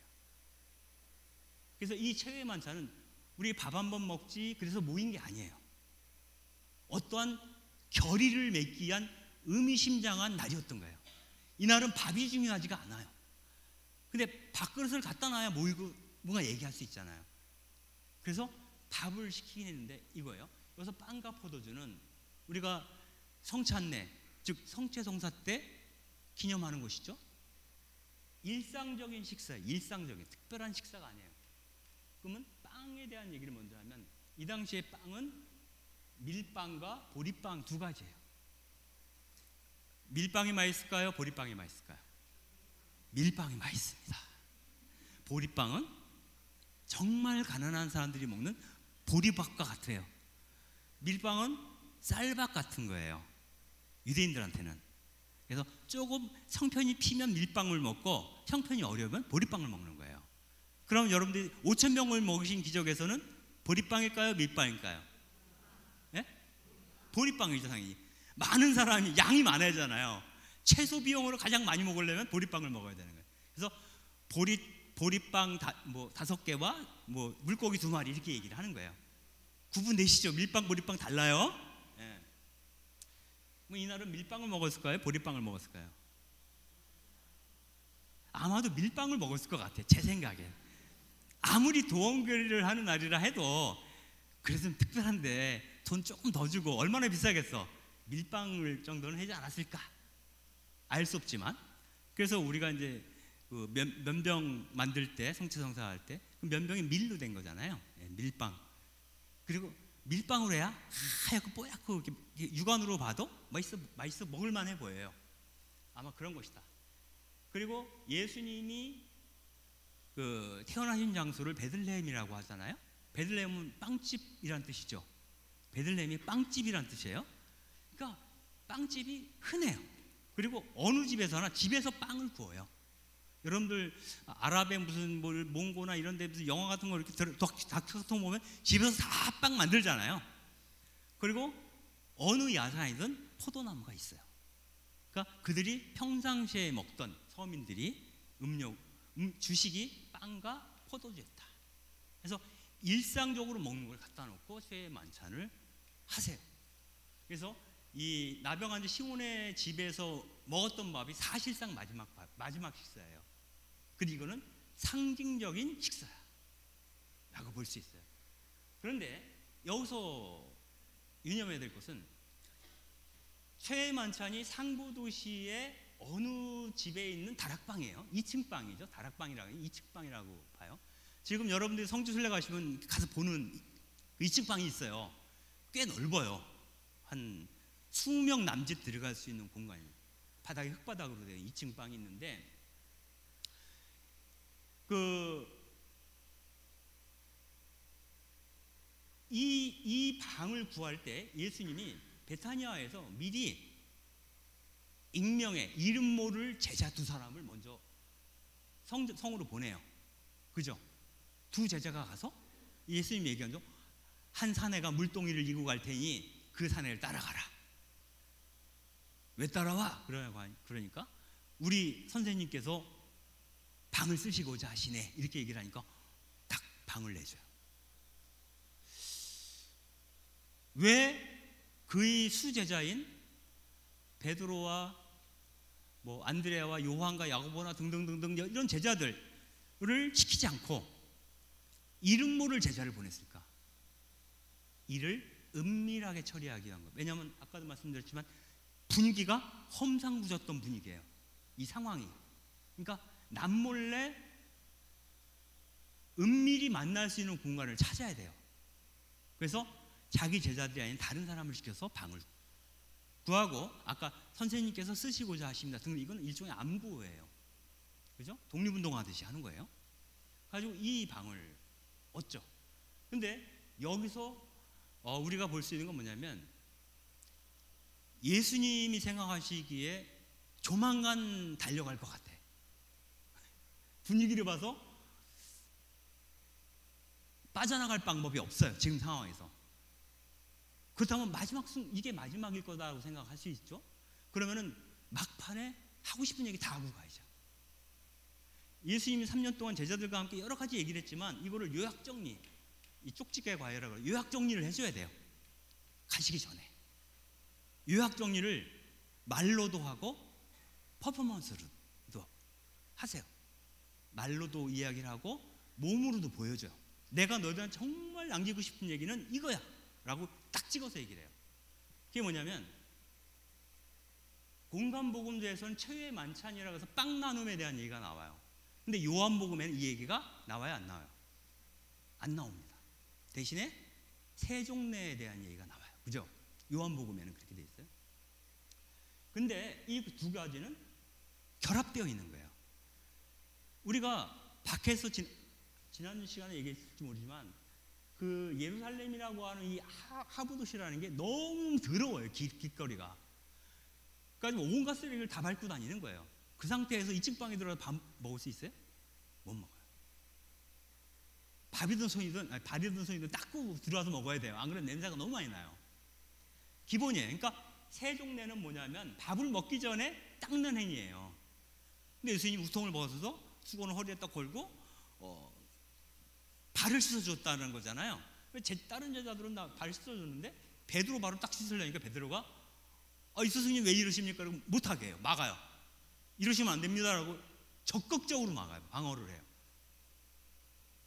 그래서 이 최후의 만찬은 우리 밥 한 번 먹지 그래서 모인 게 아니에요. 어떠한 결의를 맺기 위한 의미심장한 날이었던 거예요. 이날은 밥이 중요하지가 않아요. 근데 밥그릇을 갖다 놔야 모이고 뭔가 얘기할 수 있잖아요. 그래서 밥을 시키긴 했는데 이거예요. 여기서 빵과 포도주는 우리가 성찬례, 즉 성체성사 때 기념하는 것이죠. 일상적인 식사예요. 일상적인 특별한 식사가 아니에요. 그러면 빵에 대한 얘기를 먼저 하면 이 당시에 빵은 밀빵과 보리빵 두 가지예요. 밀빵이 맛있을까요? 보리빵이 맛있을까요? 밀빵이 맛있습니다. 보리빵은 정말 가난한 사람들이 먹는 보리밥과 같아요. 밀빵은 쌀밥 같은 거예요. 유대인들한테는. 그래서 조금 형편이 피면 밀빵을 먹고 형편이 어려우면 보리빵을 먹는 거예요. 그럼 여러분들이 5,000명을 먹이신 기적에서는 보리빵일까요? 밀빵일까요? 예? 보리빵이죠, 당연히. 많은 사람이, 양이 많아야 하잖아요. 최소 비용으로 가장 많이 먹으려면 보리빵을 먹어야 되는 거예요. 그래서 보리빵 5개와 물고기 2마리 이렇게 얘기를 하는 거예요. 구분되시죠? 밀빵, 보리빵 달라요? 예. 이날은 밀빵을 먹었을까요? 보리빵을 먹었을까요? 아마도 밀빵을 먹었을 것 같아요. 제 생각에. 아무리 도원결의를 하는 날이라 해도 그래서 좀 특별한데 돈 조금 더 주고 얼마나 비싸겠어? 밀빵을 정도는 하지 않았을까? 알 수 없지만. 그래서 우리가 이제 면병 만들 때, 성체성사 할 때 면병이 밀로 된 거잖아요. 밀빵. 그리고 밀빵으로 해야 하얗고 뽀얗고 이렇게 육안으로 봐도 맛있어 먹을만해 보여요. 아마 그런 것이다. 그리고 예수님이 그 태어나신 장소를 베들레헴이라고 하잖아요. 베들레헴은 빵집이란 뜻이죠. 베들레헴이 빵집이란 뜻이에요. 그러니까 빵집이 흔해요. 그리고 어느 집에서나 집에서 빵을 구워요. 여러분들 아랍의 무슨 몽고나 이런 데 무슨 영화 같은 거 이렇게 다큐 보면 집에서 다 빵 만들잖아요. 그리고 어느 야산이든 포도나무가 있어요. 그러니까 그들이 평상시에 먹던 서민들이 주식이 빵과 포도주였다. 그래서 일상적으로 먹는 걸 갖다 놓고 새해 만찬을 하세요. 그래서 이 나병환자 시몬의 집에서 먹었던 밥이 사실상 마지막 식사예요. 그리고 이거는 상징적인 식사라고 볼 수 있어요. 그런데 여기서 유념해야 될 것은 최애 만찬이 상부도시의 어느 집에 있는 다락방이에요. 2층 방이죠. 다락방이라고 2층 방이라고 봐요. 지금 여러분들이 성지순례 가시면 가서 보는 2층 방이 있어요. 꽤 넓어요. 한 20명 남짓 들어갈 수 있는 공간이에요. 바닥이 흙바닥으로 된 2층 방이 있는데 이 방을 구할 때 예수님이 베타니아에서 미리 익명의 이름 모를 제자 2사람을 먼저 성으로 보내요. 그죠? 2 제자가 가서 예수님이 얘기한 죠. 한 사내가 물동이를 이고 갈 테니 그 사내를 따라가라. 왜 따라와? 그러니까 우리 선생님께서 방을 쓰시고자 하시네. 이렇게 얘기를 하니까 딱 방을 내줘요. 왜 그의 수제자인 베드로와 안드레아와 요한과 야고보나 등등등등 이런 제자들을 시키지 않고 이름 모를 제자를 보냈을까? 이를 은밀하게 처리하기 위한 것. 왜냐하면 아까도 말씀드렸지만 분위기가 험상궂었던 분위기예요. 이 상황이. 그러니까 남몰래 은밀히 만날 수 있는 공간을 찾아야 돼요. 그래서 자기 제자들이 아닌 다른 사람을 시켜서 방을 구하고 아까 선생님께서 쓰시고자 하십니다 등등 이건 일종의 암구예요. 그죠? 독립운동하듯이 하는 거예요. 가지고 이 방을 얻죠. 근데 여기서 우리가 볼 수 있는 건 뭐냐면 예수님이 생각하시기에 조만간 달려갈 것 같아. 분위기를 봐서 빠져나갈 방법이 없어요. 지금 상황에서. 그렇다면 이게 마지막일 거다라고 생각할 수 있죠. 그러면은 막판에 하고 싶은 얘기 다 하고 가야죠. 예수님이 3년 동안 제자들과 함께 여러 가지 얘기를 했지만 이거를 요약정리, 이 쪽집게 과외라고 해요. 요약정리를 해줘야 돼요. 가시기 전에. 요약정리를 말로도 하고 퍼포먼스로도 하세요. 말로도 이야기를 하고 몸으로도 보여줘요. 내가 너희들한테 정말 남기고 싶은 얘기는 이거야 라고 딱 찍어서 얘기를 해요. 그게 뭐냐면 공간복음서에서는 최후의 만찬이라고 해서 빵 나눔에 대한 얘기가 나와요. 근데 요한복음에는 이 얘기가 나와요, 안 나와요? 안 나옵니다. 대신에 세종례에 대한 얘기가 나와요. 그죠? 요한복음에는 그렇게 돼 있어요. 근데 이 2가지는 결합되어 있는 거예요. 우리가 밖에서 지난 시간에 얘기했을지 모르지만 그 예루살렘이라고 하는 이 하부도시라는 게 너무 더러워요. 길거리가. 그러니까 온갖 쓰레기를 다 밟고 다니는 거예요. 그 상태에서 2층 방에 들어가서 밥 먹을 수 있어요? 못 먹어요. 밥이든 손이든 닦고 들어와서 먹어야 돼요. 안 그러면 냄새가 너무 많이 나요. 기본이에요. 그러니까 세종례는 뭐냐면 밥을 먹기 전에 닦는 행위예요. 근데 예수님이 우통을 벗어서 수건을 허리에 딱 걸고 발을 씻어줬다는 거잖아요. 다른 제자들은 발 씻어줬는데 베드로 발을 딱 씻으려니까 베드로가 이 스승님 왜 이러십니까? 그러고 못하게 해요. 막아요. 이러시면 안 됩니다라고 적극적으로 막아요. 방어를 해요.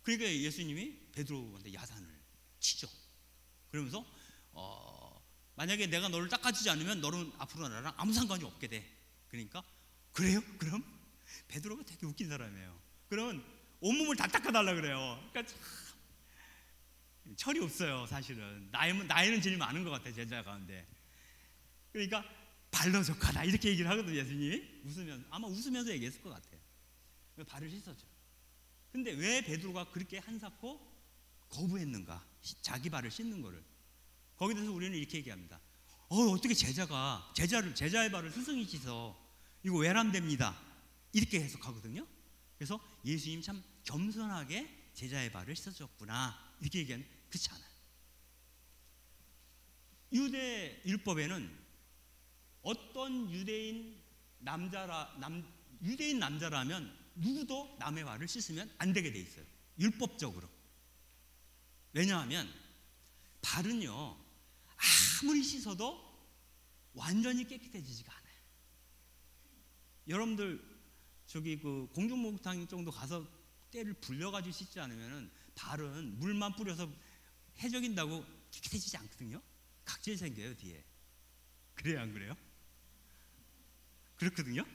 그러니까 예수님이 베드로한테 야단을 치죠. 그러면서 만약에 내가 너를 닦아주지 않으면 너는 앞으로 나랑 아무 상관이 없게 돼. 그러니까 그래요? 그럼 베드로가 되게 웃긴 사람이에요. 그러면 온몸을 다 닦아달라 그래요. 그러니까 참 철이 없어요. 사실은 나이는 제일 많은 것 같아요, 제자 가운데. 그러니까 발로족하다 이렇게 얘기를 하거든요. 예수님이 아마 웃으면서 얘기했을 것 같아요. 발을 씻어줘. 근데 왜 베드로가 그렇게 한사코 거부했는가? 자기 발을 씻는 거를. 거기에 대해서 우리는 이렇게 얘기합니다. 어떻게 제자의 발을 스승이 씻어? 이거 외람됩니다. 이렇게 해석하거든요. 그래서 예수님 참 겸손하게 제자의 발을 씻어줬구나 이렇게 얘기하는, 그렇지 않아요. 유대 율법에는 어떤 유대인 남자라면 누구도 남의 발을 씻으면 안 되게 돼 있어요. 율법적으로. 왜냐하면 발은요, 아무리 씻어도 완전히 깨끗해지지가 않아요. 여러분들 저기 그 공중목욕탕 정도 가서 때를 불려가지고 씻지 않으면은 발은 물만 뿌려서 해적인다고 깨끗해지지 않거든요. 각질 생겨요 뒤에. 그래요, 안 그래요? 그렇거든요.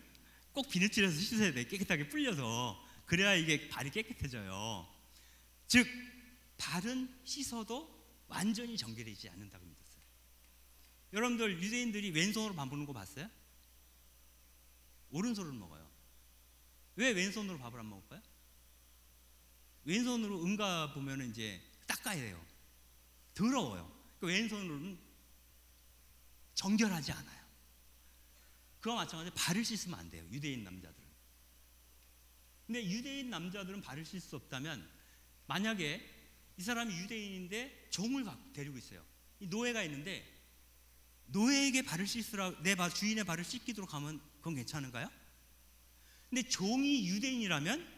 꼭 비누칠해서 씻어야 돼. 깨끗하게 불려서. 그래야 이게 발이 깨끗해져요. 즉 발은 씻어도 완전히 정결되지 않는다고 믿었어요. 여러분들 유대인들이 왼손으로 밥 먹는 거 봤어요? 오른손으로 먹어요. 왜 왼손으로 밥을 안 먹을까요? 왼손으로 응가 보면 이제 닦아야 돼요. 더러워요. 그 왼손으로는 정결하지 않아요. 그와 마찬가지로 발을 씻으면 안 돼요, 유대인 남자들은. 근데 유대인 남자들은 발을 씻을 수 없다면, 만약에 이 사람이 유대인인데 종을 데리고 있어요. 이 노예가 있는데 노예에게 발을 씻으라, 주인의 발을 씻기도록 하면 그건 괜찮은가요? 근데 종이 유대인이라면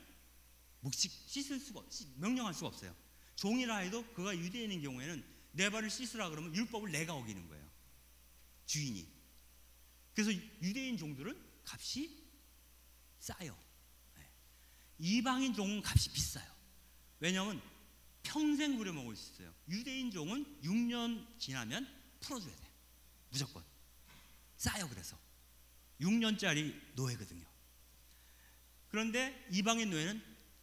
명령할 수가 없어요. 종이라 해도 그가 유대인인 경우에는 내 발을 씻으라 그러면 율법을 내가 어기는 거예요, 주인이. 그래서 유대인 종들은 값이 싸요. 이방인 종은 값이 비싸요. 왜냐하면 평생 부려먹을 수 있어요. 유대인 종은 6년 지나면 풀어줘야 돼요, 무조건. 싸요. 그래서 6년짜리 노예거든요. 그런데 이방인 노예는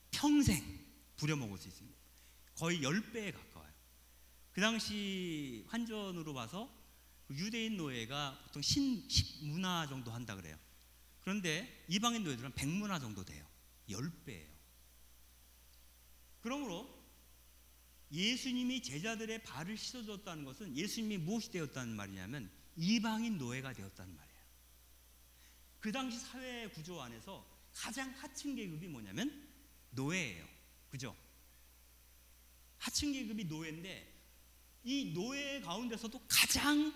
평생 부려먹을 수 있습니다. 거의 10배에 가까워요. 그 당시 환전으로 봐서 유대인 노예가 보통 10문화 정도 한다 그래요. 그런데 이방인 노예들은 100문화 정도 돼요. 10배예요. 그러므로 예수님이 제자들의 발을 씻어줬다는 것은 예수님이 무엇이 되었다는 말이냐면 이방인 노예가 되었다는 말이에요. 그 당시 사회 구조 안에서 가장 하층 계급이 뭐냐면 노예예요. 그죠? 하층 계급이 노예인데 이 노예 가운데서도 가장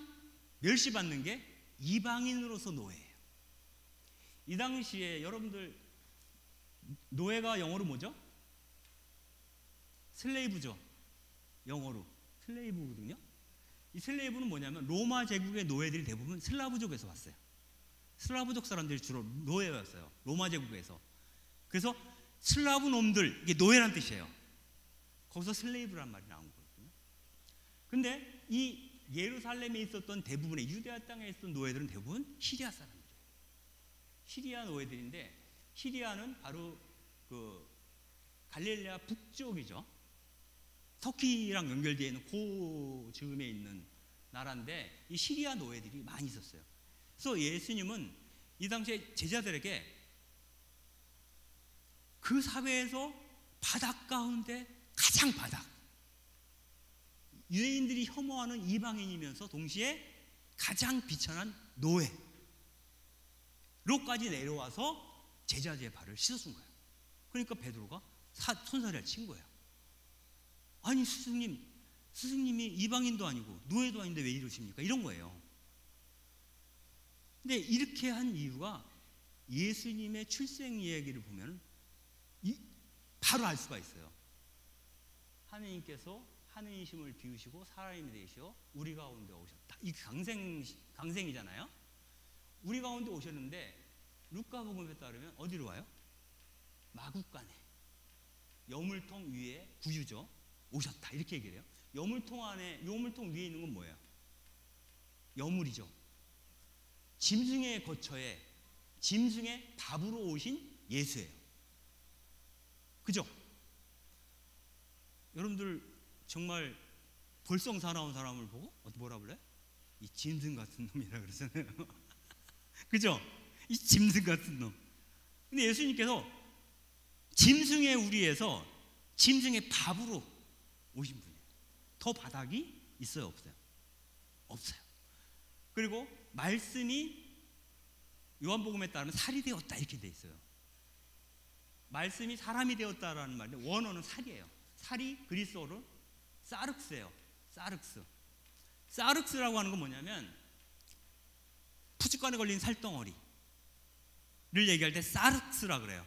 멸시받는 게 이방인으로서 노예예요. 이 당시에 여러분들 노예가 영어로 뭐죠? 슬레이브죠. 영어로 슬레이브거든요. 이 슬레이브는 뭐냐면 로마 제국의 노예들이 대부분 슬라브족에서 왔어요. 슬라브족 사람들이 주로 노예였어요, 로마 제국에서. 그래서 슬라브 놈들, 이게 노예란 뜻이에요. 거기서 슬레이브란 말이 나온 거거든요. 근데 이 예루살렘에 있었던 대부분의 유대아 땅에 있었던 노예들은 대부분 시리아 사람들이에요. 시리아 노예들인데, 시리아는 바로 그 갈릴레아 북쪽이죠. 터키랑 연결되어 있는 그 즈음에 있는 나라인데 이 시리아 노예들이 많이 있었어요. 그래서 예수님은 이 당시에 제자들에게 그 사회에서 바닥 가운데 가장 바닥, 유대인들이 혐오하는 이방인이면서 동시에 가장 비천한 노예로까지 내려와서 제자들의 발을 씻어준 거예요. 그러니까 베드로가 손사래를 친 거예요. 아니 스승님이 이방인도 아니고 노예도 아닌데 왜 이러십니까? 이런 거예요. 근데 이렇게 한 이유가 예수님의 출생 이야기를 보면 바로 알 수가 있어요. 하느님께서 하느님심을 비우시고 사람이 되시어 우리 가운데 오셨다. 이 강생이잖아요. 우리 가운데 오셨는데 루카복음에 따르면 어디로 와요? 마구간에 여물통 위에 구유죠. 오셨다 이렇게 얘기를 해요. 여물통 위에 있는 건 뭐예요? 여물이죠. 짐승의 거처에 짐승의 밥으로 오신 예수예요. 그죠? 여러분들 정말 볼성사 나온 사람을 보고 뭐라 그래? 이 짐승 같은 놈이라 그러잖아요. 그죠? 이 짐승 같은 놈. 근데 예수님께서 짐승의 우리에서 짐승의 밥으로 오신 분이에요. 더 바닥이 있어요, 없어요? 없어요. 그리고 말씀이 요한복음에 따르면 살이 되었다 이렇게 돼 있어요. 말씀이 사람이 되었다라는 말인데 원어는 살이에요. 살이 그리스어로 사륵스예요. 사륵스. 사륵스라고 하는 건 뭐냐면 푸주간에 걸린 살덩어리를 얘기할 때 사륵스라 그래요.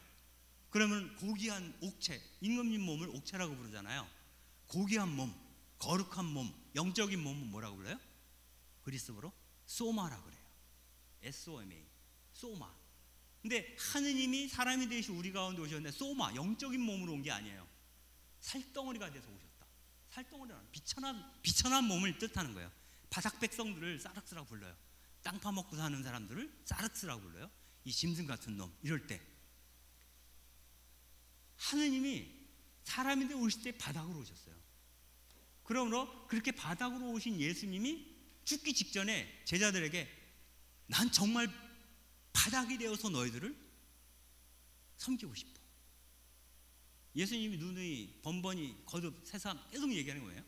그러면 고귀한 옥체, 임금님 몸을 옥체라고 부르잖아요. 고귀한 몸, 거룩한 몸, 영적인 몸은 뭐라고 불러요? 그리스어로 소마라고 그래요. SOMA, 소마. 근데 하느님이 사람이 되신 우리 가운데 오셨는데 소마, 영적인 몸으로 온 게 아니에요. 살덩어리가 돼서 오셨다. 살덩어리는 비천한 몸을 뜻하는 거예요. 바삭 백성들을 사륵스라고 불러요. 땅 파먹고 사는 사람들을 사륵스라고 불러요. 이 짐승 같은 놈. 이럴 때 하느님이 사람인데 오실 때 바닥으로 오셨어요. 그러므로 그렇게 바닥으로 오신 예수님이 죽기 직전에 제자들에게 난 정말 바닥이 되어서 너희들을 섬기고 싶어. 예수님이 눈이 번번이 거듭 새삼 계속 얘기하는 거예요.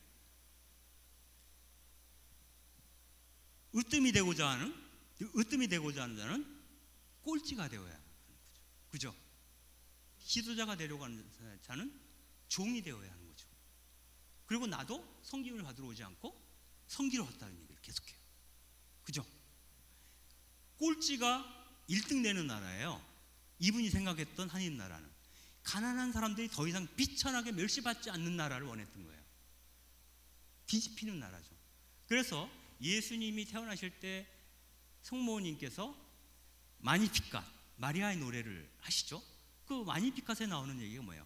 으뜸이 되고자 하는 자는 꼴찌가 되어야 하는 거죠. 그죠? 지도자가 되려고 하는 자는 종이 되어야 하는 거죠. 그리고 나도 섬김을 받으러 오지 않고 섬기러 왔다는 얘기를 계속해요. 그죠? 꼴찌가 1등 되는 나라예요. 이분이 생각했던 하나님 나라는 가난한 사람들이 더 이상 비천하게 멸시받지 않는 나라를 원했던 거예요. 뒤집히는 나라죠. 그래서 예수님이 태어나실 때 성모님께서 마니피cat, 마리아의 노래를 하시죠. 그 마니피cat 나오는 얘기가 뭐예요?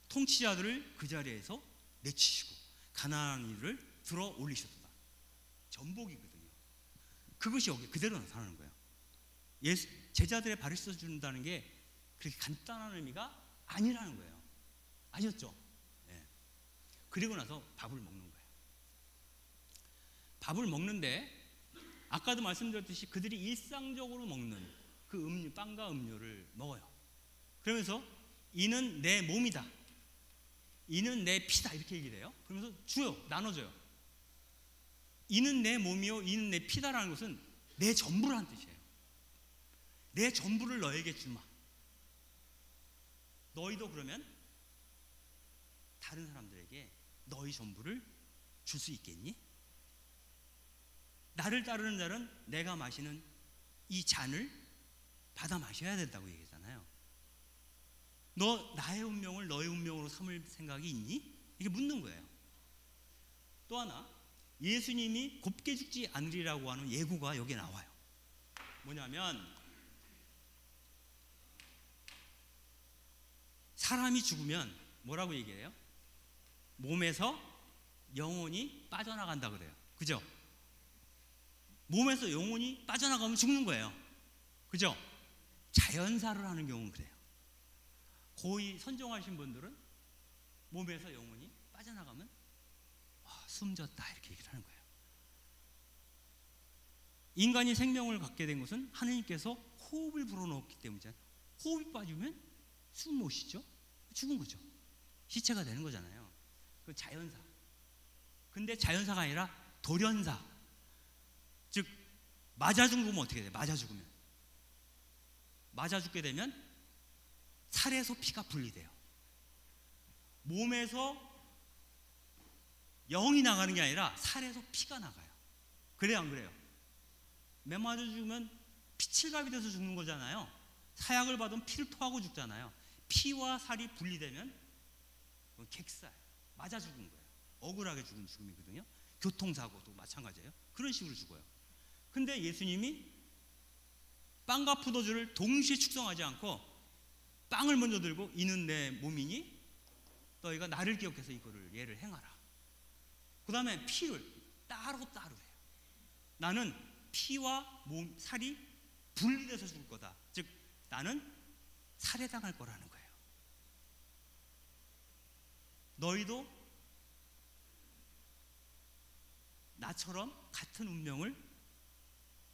통치자들을 그 자리에서 내치시고 가난한 이를 들어 올리셨다. 전복이거든요. 그것이 여기 그대로 나타나는 거예요. 제자들의 발을 씻어준다는 게 그렇게 간단한 의미가 아니라는 거예요. 아셨죠? 네. 그리고 나서 밥을 먹는 거예요. 밥을 먹는데 아까도 말씀드렸듯이 그들이 일상적으로 먹는 그 빵과 음료를 먹어요. 그러면서 이는 내 몸이다, 이는 내 피다 이렇게 얘기를 해요. 그러면서 줘요. 나눠줘요. 이는 내 몸이요 이는 내 피다라는 것은 내 전부라는 뜻이에요. 내 전부를 너에게 주마. 너희도 그러면 다른 사람들에게 너희 전부를 줄 수 있겠니? 나를 따르는 자는 내가 마시는 이 잔을 받아 마셔야 된다고 얘기하잖아요. 너 나의 운명을 너의 운명으로 삼을 생각이 있니? 이게 묻는 거예요. 또 하나, 예수님이 곱게 죽지 않으리라고 하는 예고가 여기에 나와요. 뭐냐면 사람이 죽으면 뭐라고 얘기해요? 몸에서 영혼이 빠져나간다 그래요. 그죠? 몸에서 영혼이 빠져나가면 죽는 거예요. 그죠? 자연사를 하는 경우는 그래요. 거의 선정하신 분들은 몸에서 영혼이 빠져나가면 숨졌다 이렇게 얘기를 하는 거예요. 인간이 생명을 갖게 된 것은 하느님께서 호흡을 불어넣었기 때문이잖아요. 호흡이 빠지면 숨 못 쉬죠? 죽은 거죠. 시체가 되는 거잖아요. 그 자연사. 근데 자연사가 아니라 돌연사. 즉 맞아 죽으면 어떻게 돼요? 맞아 죽게 되면 살에서 피가 분리돼요. 몸에서 영이 나가는 게 아니라 살에서 피가 나가요. 그래요, 안 그래요? 맨 맞아 죽으면 피칠갑이 돼서 죽는 거잖아요. 사약을 받으면 피를 토하고 죽잖아요. 피와 살이 분리되면 그건 객살, 맞아 죽은 거예요. 억울하게 죽은 죽음이거든요. 교통사고도 마찬가지예요. 그런 식으로 죽어요. 근데 예수님이 빵과 포도주를 동시에 축성하지 않고 빵을 먼저 들고 이는 내 몸이니 너희가 나를 기억해서 이거를 얘를 행하라. 그 다음에 피를 따로 해요. 나는 피와 몸, 살이 분리돼서 죽을 거다. 즉 나는 살해당할 거라는 거예요. 너희도 나처럼 같은 운명을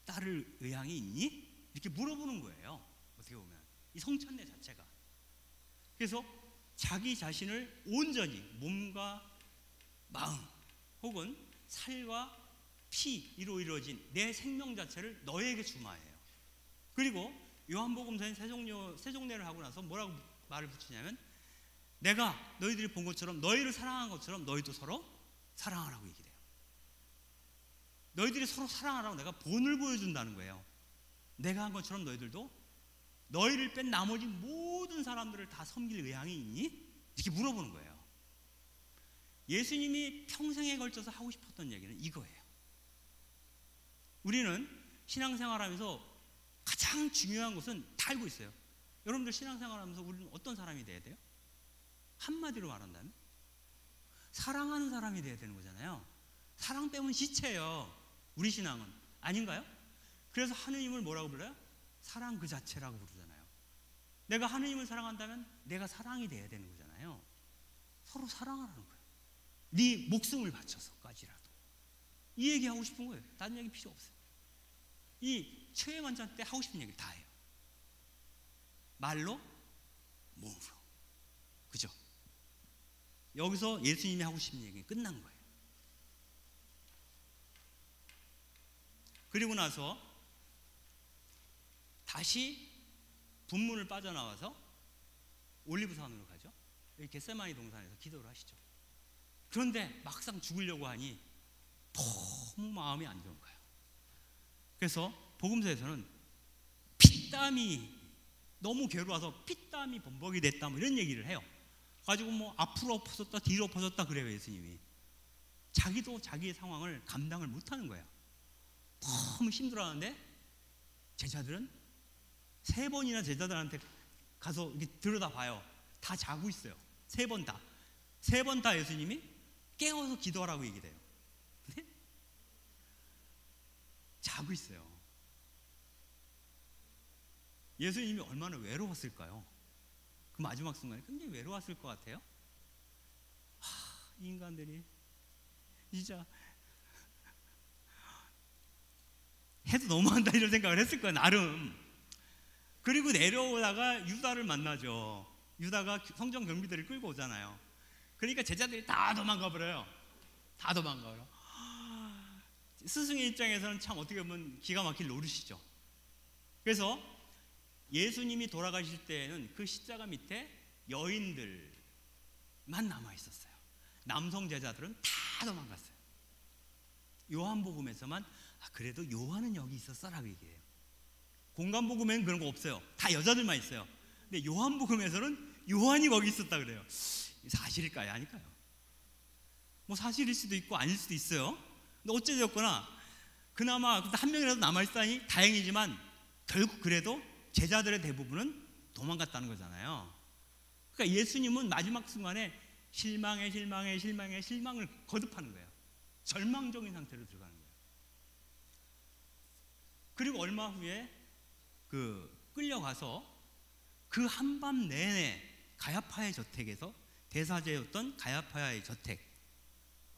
따를 의향이 있니? 이렇게 물어보는 거예요. 어떻게 보면 이 성찬례 자체가. 그래서 자기 자신을 온전히 몸과 마음 혹은 살과 피로 이루어진 내 생명 자체를 너에게 주마해요. 그리고 요한복음서인 세종례를 하고 나서 뭐라고 말을 붙이냐면, 내가 너희들이 본 것처럼 너희를 사랑한 것처럼 너희도 서로 사랑하라고 얘기해요. 너희들이 서로 사랑하라고 내가 본을 보여준다는 거예요. 내가 한 것처럼 너희들도 너희를 뺀 나머지 모든 사람들을 다 섬길 의향이 있니? 이렇게 물어보는 거예요. 예수님이 평생에 걸쳐서 하고 싶었던 얘기는 이거예요. 우리는 신앙생활하면서 가장 중요한 것은 다 알고 있어요. 여러분들 신앙생활하면서 우리는 어떤 사람이 돼야 돼요? 한마디로 말한다면 사랑하는 사람이 돼야 되는 거잖아요. 사랑 빼면 시체예요. 우리 신앙은 아닌가요? 그래서 하느님을 뭐라고 불러요? 사랑 그 자체라고 부르잖아요. 내가 하느님을 사랑한다면 내가 사랑이 돼야 되는 거잖아요. 서로 사랑하라는 거예요. 네 목숨을 바쳐서까지라도. 이 얘기 하고 싶은 거예요. 다른 얘기 필요 없어요. 이 최애 만찬 때 하고 싶은 얘기를 다 해요. 말로, 몸으로. 그죠? 여기서 예수님이 하고 싶은 얘기는 끝난 거예요. 그리고 나서 다시 분문을 빠져나와서 올리브산으로 가죠. 여기 겟세마니 동산에서 기도를 하시죠. 그런데 막상 죽으려고 하니 너무 마음이 안 좋은 거예요. 그래서 복음서에서는 피땀이 너무 괴로워서 피땀이 범벅이 됐다 뭐 이런 얘기를 해요. 가지고 뭐 앞으로 퍼졌다 뒤로 퍼졌다 그래요. 예수님이 자기도 자기의 상황을 감당을 못하는 거예요. 너무 힘들어하는데 제자들은 3번이나 제자들한테 가서 이렇게 들여다봐요. 다 자고 있어요. 3번 다. 3번 다 예수님이 깨워서 기도하라고 얘기해요. 근데 자고 있어요. 예수님이 얼마나 외로웠을까요? 그 마지막 순간에 굉장히 외로웠을 것 같아요. 이 인간들이 진짜 해도 너무한다 이런 생각을 했을 거예요. 나름. 그리고 내려오다가 유다를 만나죠. 유다가 성전 경비대를 끌고 오잖아요. 그러니까 제자들이 다 도망가 버려요. 다 도망가 버려. 스승의 입장에서는 참 어떻게 보면 기가 막힐 노릇이죠. 그래서 예수님이 돌아가실 때에는 그 십자가 밑에 여인들만 남아 있었어요. 남성 제자들은 다 도망갔어요. 요한복음에서만 그래도 요한은 여기 있었어라고 얘기해요. 공간복음에는 그런 거 없어요. 다 여자들만 있어요. 근데 요한복음에서는 요한이 거기 있었다 그래요. 사실일까요? 아닐까요? 뭐 사실일 수도 있고 아닐 수도 있어요. 근데 어찌되었거나 그나마 한 명이라도 남아있다니 다행이지만 결국 그래도 제자들의 대부분은 도망갔다는 거잖아요. 그러니까 예수님은 마지막 순간에 실망을 거듭하는 거예요. 절망적인 상태로 들어가는 거예요. 그리고 얼마 후에 끌려가서 그 한밤 내내 가야파의 저택에서 대사제였던 가야파의 저택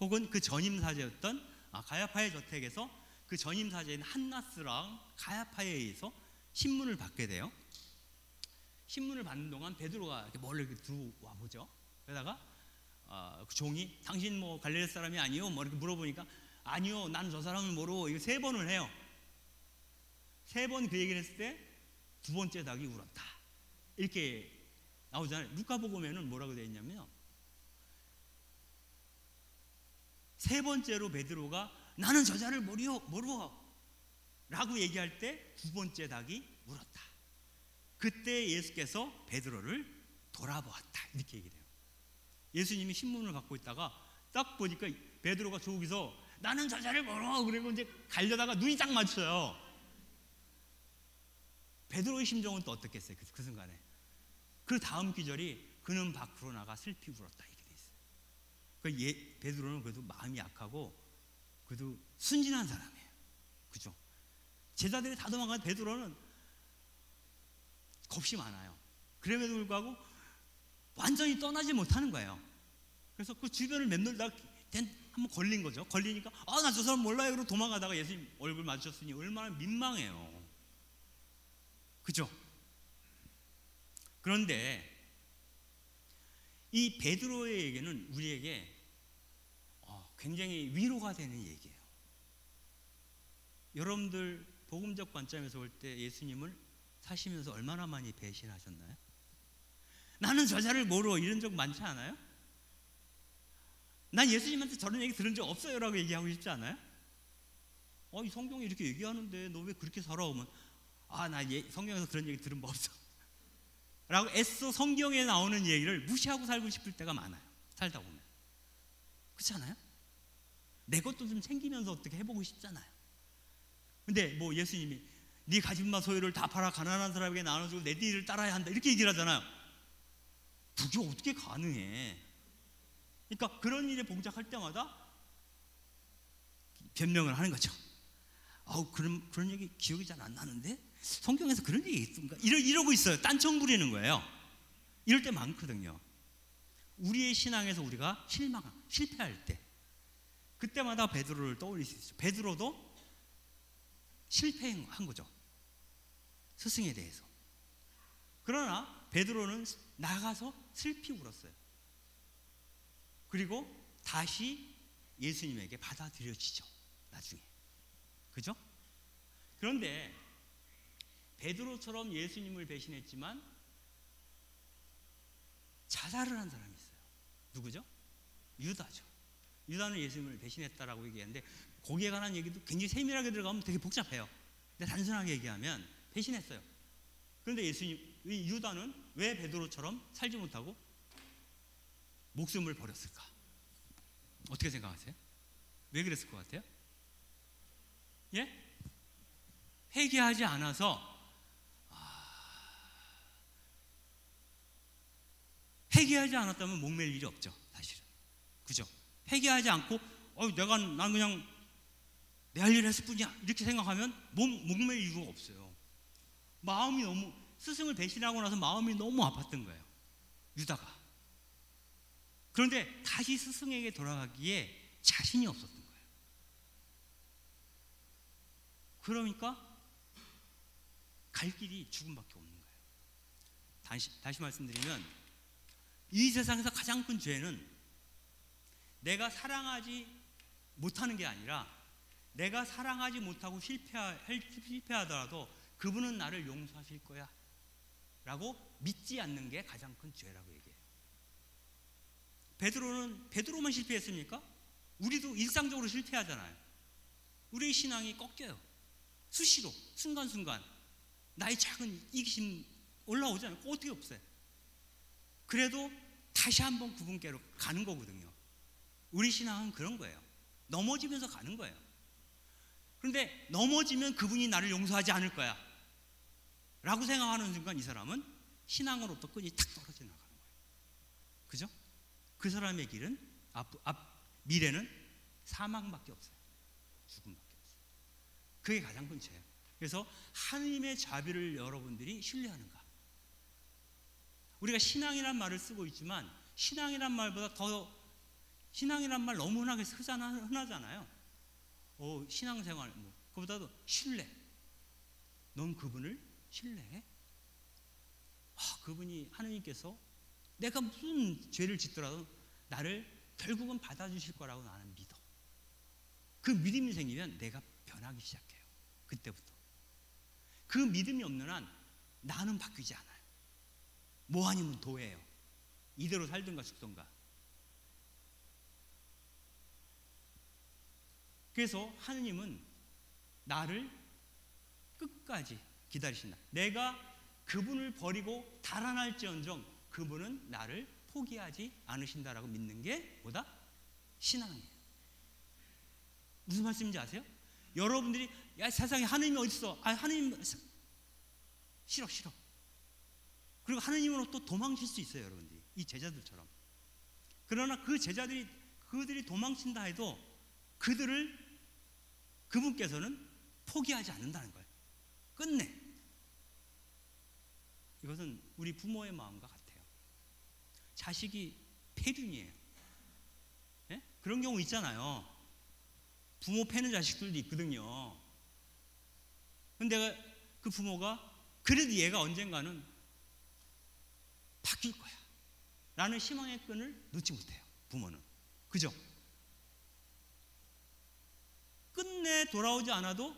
혹은 그 전임사제였던 가야파의 저택에서 그 전임사제인 한나스랑 가야파에 의해서 신문을 받게 돼요. 신문을 받는 동안 베드로가 이렇게 멀리 들어와 보죠. 그러다가 그 종이 당신 뭐 갈릴리 사람이 아니요? 뭐 이렇게 물어보니까 아니요, 난 저 사람을 모르고 이거 3번을 해요. 3번 그 얘기를 했을 때 2번째 닭이 울었다. 이렇게 나오잖아요. 루카복음에는 뭐라고 되어 있냐면요. 3번째로 베드로가 나는 저자를 모르고 라고 얘기할 때 2번째 닭이 울었다. 그때 예수께서 베드로를 돌아보았다. 이렇게 얘기해요. 예수님이 신문을 갖고 있다가 딱 보니까 베드로가 저기서 나는 저자를 모르고 그리고 이제 가려다가 눈이 딱 맞춰요. 베드로의 심정은 또 어떻겠어요? 그 순간에. 그 다음 구절이 그는 밖으로 나가 슬피 울었다 이렇게 돼 있어요. 그러니까 베드로는 그래도 마음이 약하고 그래도 순진한 사람이에요. 그죠? 제자들이 다 도망간 베드로는 겁이 많아요. 그럼에도 불구하고 완전히 떠나지 못하는 거예요. 그래서 그 주변을 맴돌다 한번 걸린 거죠. 걸리니까 나 저 사람 몰라요. 그러고 도망가다가 예수님 얼굴 마주쳤으니 얼마나 민망해요. 그죠? 그런데 이 베드로의 얘기는 우리에게 굉장히 위로가 되는 얘기예요. 여러분들 복음적 관점에서 볼 때 예수님을 사시면서 얼마나 많이 배신하셨나요? 나는 저자를 모르고 이런 적 많지 않아요? 난 예수님한테 저런 얘기 들은 적 없어요 라고 얘기하고 싶지 않아요? 이 성경에 이렇게 얘기하는데 너 왜 그렇게 살아오면 나 성경에서 그런 얘기 들은 거 없어 라고 애써 성경에 나오는 얘기를 무시하고 살고 싶을 때가 많아요. 살다 보면. 그렇지 않아요? 내 것도 좀 챙기면서 어떻게 해보고 싶잖아요. 근데 뭐 예수님이 네 가진 바 소유를 다 팔아 가난한 사람에게 나눠주고 내 뒤를 따라야 한다 이렇게 얘기를 하잖아요. 그게 어떻게 가능해? 그러니까 그런 일에 봉착할 때마다 변명을 하는 거죠. 그런 얘기 기억이 잘 안 나는데 성경에서 그런 얘기 있던가 이러고 있어요. 딴청 부리는 거예요. 이럴 때 많거든요. 우리의 신앙에서 우리가 실패할 때 그때마다 베드로를 떠올릴 수 있어요. 베드로도 실패한 거죠. 스승에 대해서. 그러나 베드로는 나가서 슬피 울었어요. 그리고 다시 예수님에게 받아들여지죠. 나중에. 그죠? 그런데 베드로처럼 예수님을 배신했지만 자살을 한 사람이 있어요. 누구죠? 유다죠. 유다는 예수님을 배신했다라고 얘기하는데 거기에 관한 얘기도 굉장히 세밀하게 들어가면 되게 복잡해요. 근데 단순하게 얘기하면 배신했어요. 그런데 유다는 왜 베드로처럼 살지 못하고 목숨을 버렸을까? 어떻게 생각하세요? 왜 그랬을 것 같아요? 예? 회개하지 않아서 회개하지 않았다면 목맬 일이 없죠. 사실은. 그죠? 회개하지 않고 난 그냥 내 할 일 했을 뿐이야 이렇게 생각하면 목맬 이유가 없어요. 마음이 너무 스승을 배신하고 나서 마음이 너무 아팠던 거예요. 유다가. 그런데 다시 스승에게 돌아가기에 자신이 없었던 거예요. 그러니까 갈 길이 죽음밖에 없는 거예요. 다시 말씀드리면 이 세상에서 가장 큰 죄는 내가 사랑하지 못하는 게 아니라 내가 사랑하지 못하고 실패하더라도 그분은 나를 용서하실 거야 라고 믿지 않는 게 가장 큰 죄라고 얘기해요. 베드로만 실패했습니까? 우리도 일상적으로 실패하잖아요. 우리의 신앙이 꺾여요. 수시로 순간순간 나의 작은 이기심 올라오잖아요. 어떻게 없어요. 그래도 다시 한번 그분께로 가는 거거든요. 우리 신앙은 그런 거예요. 넘어지면서 가는 거예요. 그런데 넘어지면 그분이 나를 용서하지 않을 거야 라고 생각하는 순간 이 사람은 신앙으로부터 끈이 탁 떨어져 나가는 거예요. 그죠? 그 사람의 길은 미래는 사망밖에 없어요. 죽음밖에 없어요. 그게 가장 큰 죄예요. 그래서 하느님의 자비를 여러분들이 신뢰하는가? 우리가 신앙이란 말을 쓰고 있지만 신앙이란 말보다 신앙이란 말 너무 흔하잖아요. 신앙생활 그보다도 신뢰. 넌 그분을 신뢰해? 그분이 하느님께서 내가 무슨 죄를 짓더라도 나를 결국은 받아주실 거라고 나는 믿어. 그 믿음이 생기면 내가 변하기 시작해요. 그때부터. 그 믿음이 없는 한 나는 바뀌지 않아요. 뭐 아니면 도예요. 이대로 살든가 죽든가. 그래서 하느님은 나를 끝까지 기다리신다. 내가 그분을 버리고 달아날지언정 그분은 나를 포기하지 않으신다라고 믿는 게 뭐다? 신앙이에요. 무슨 말씀인지 아세요? 여러분들이 세상에 하느님이 어디 있어? 하느님 싫어. 그리고 하느님으로 또 도망칠 수 있어요, 여러분들이. 이 제자들처럼. 그러나 그들이 도망친다 해도 그분께서는 포기하지 않는다는 거예요. 끝내. 이것은 우리 부모의 마음과 같아요. 자식이 폐륜이에요. 예? 그런 경우 있잖아요. 부모 패는 자식들도 있거든요. 근데 그 부모가 그래도 얘가 언젠가는 바뀔 거야 라는 희망의 끈을 놓지 못해요. 부모는. 그죠? 끝내 돌아오지 않아도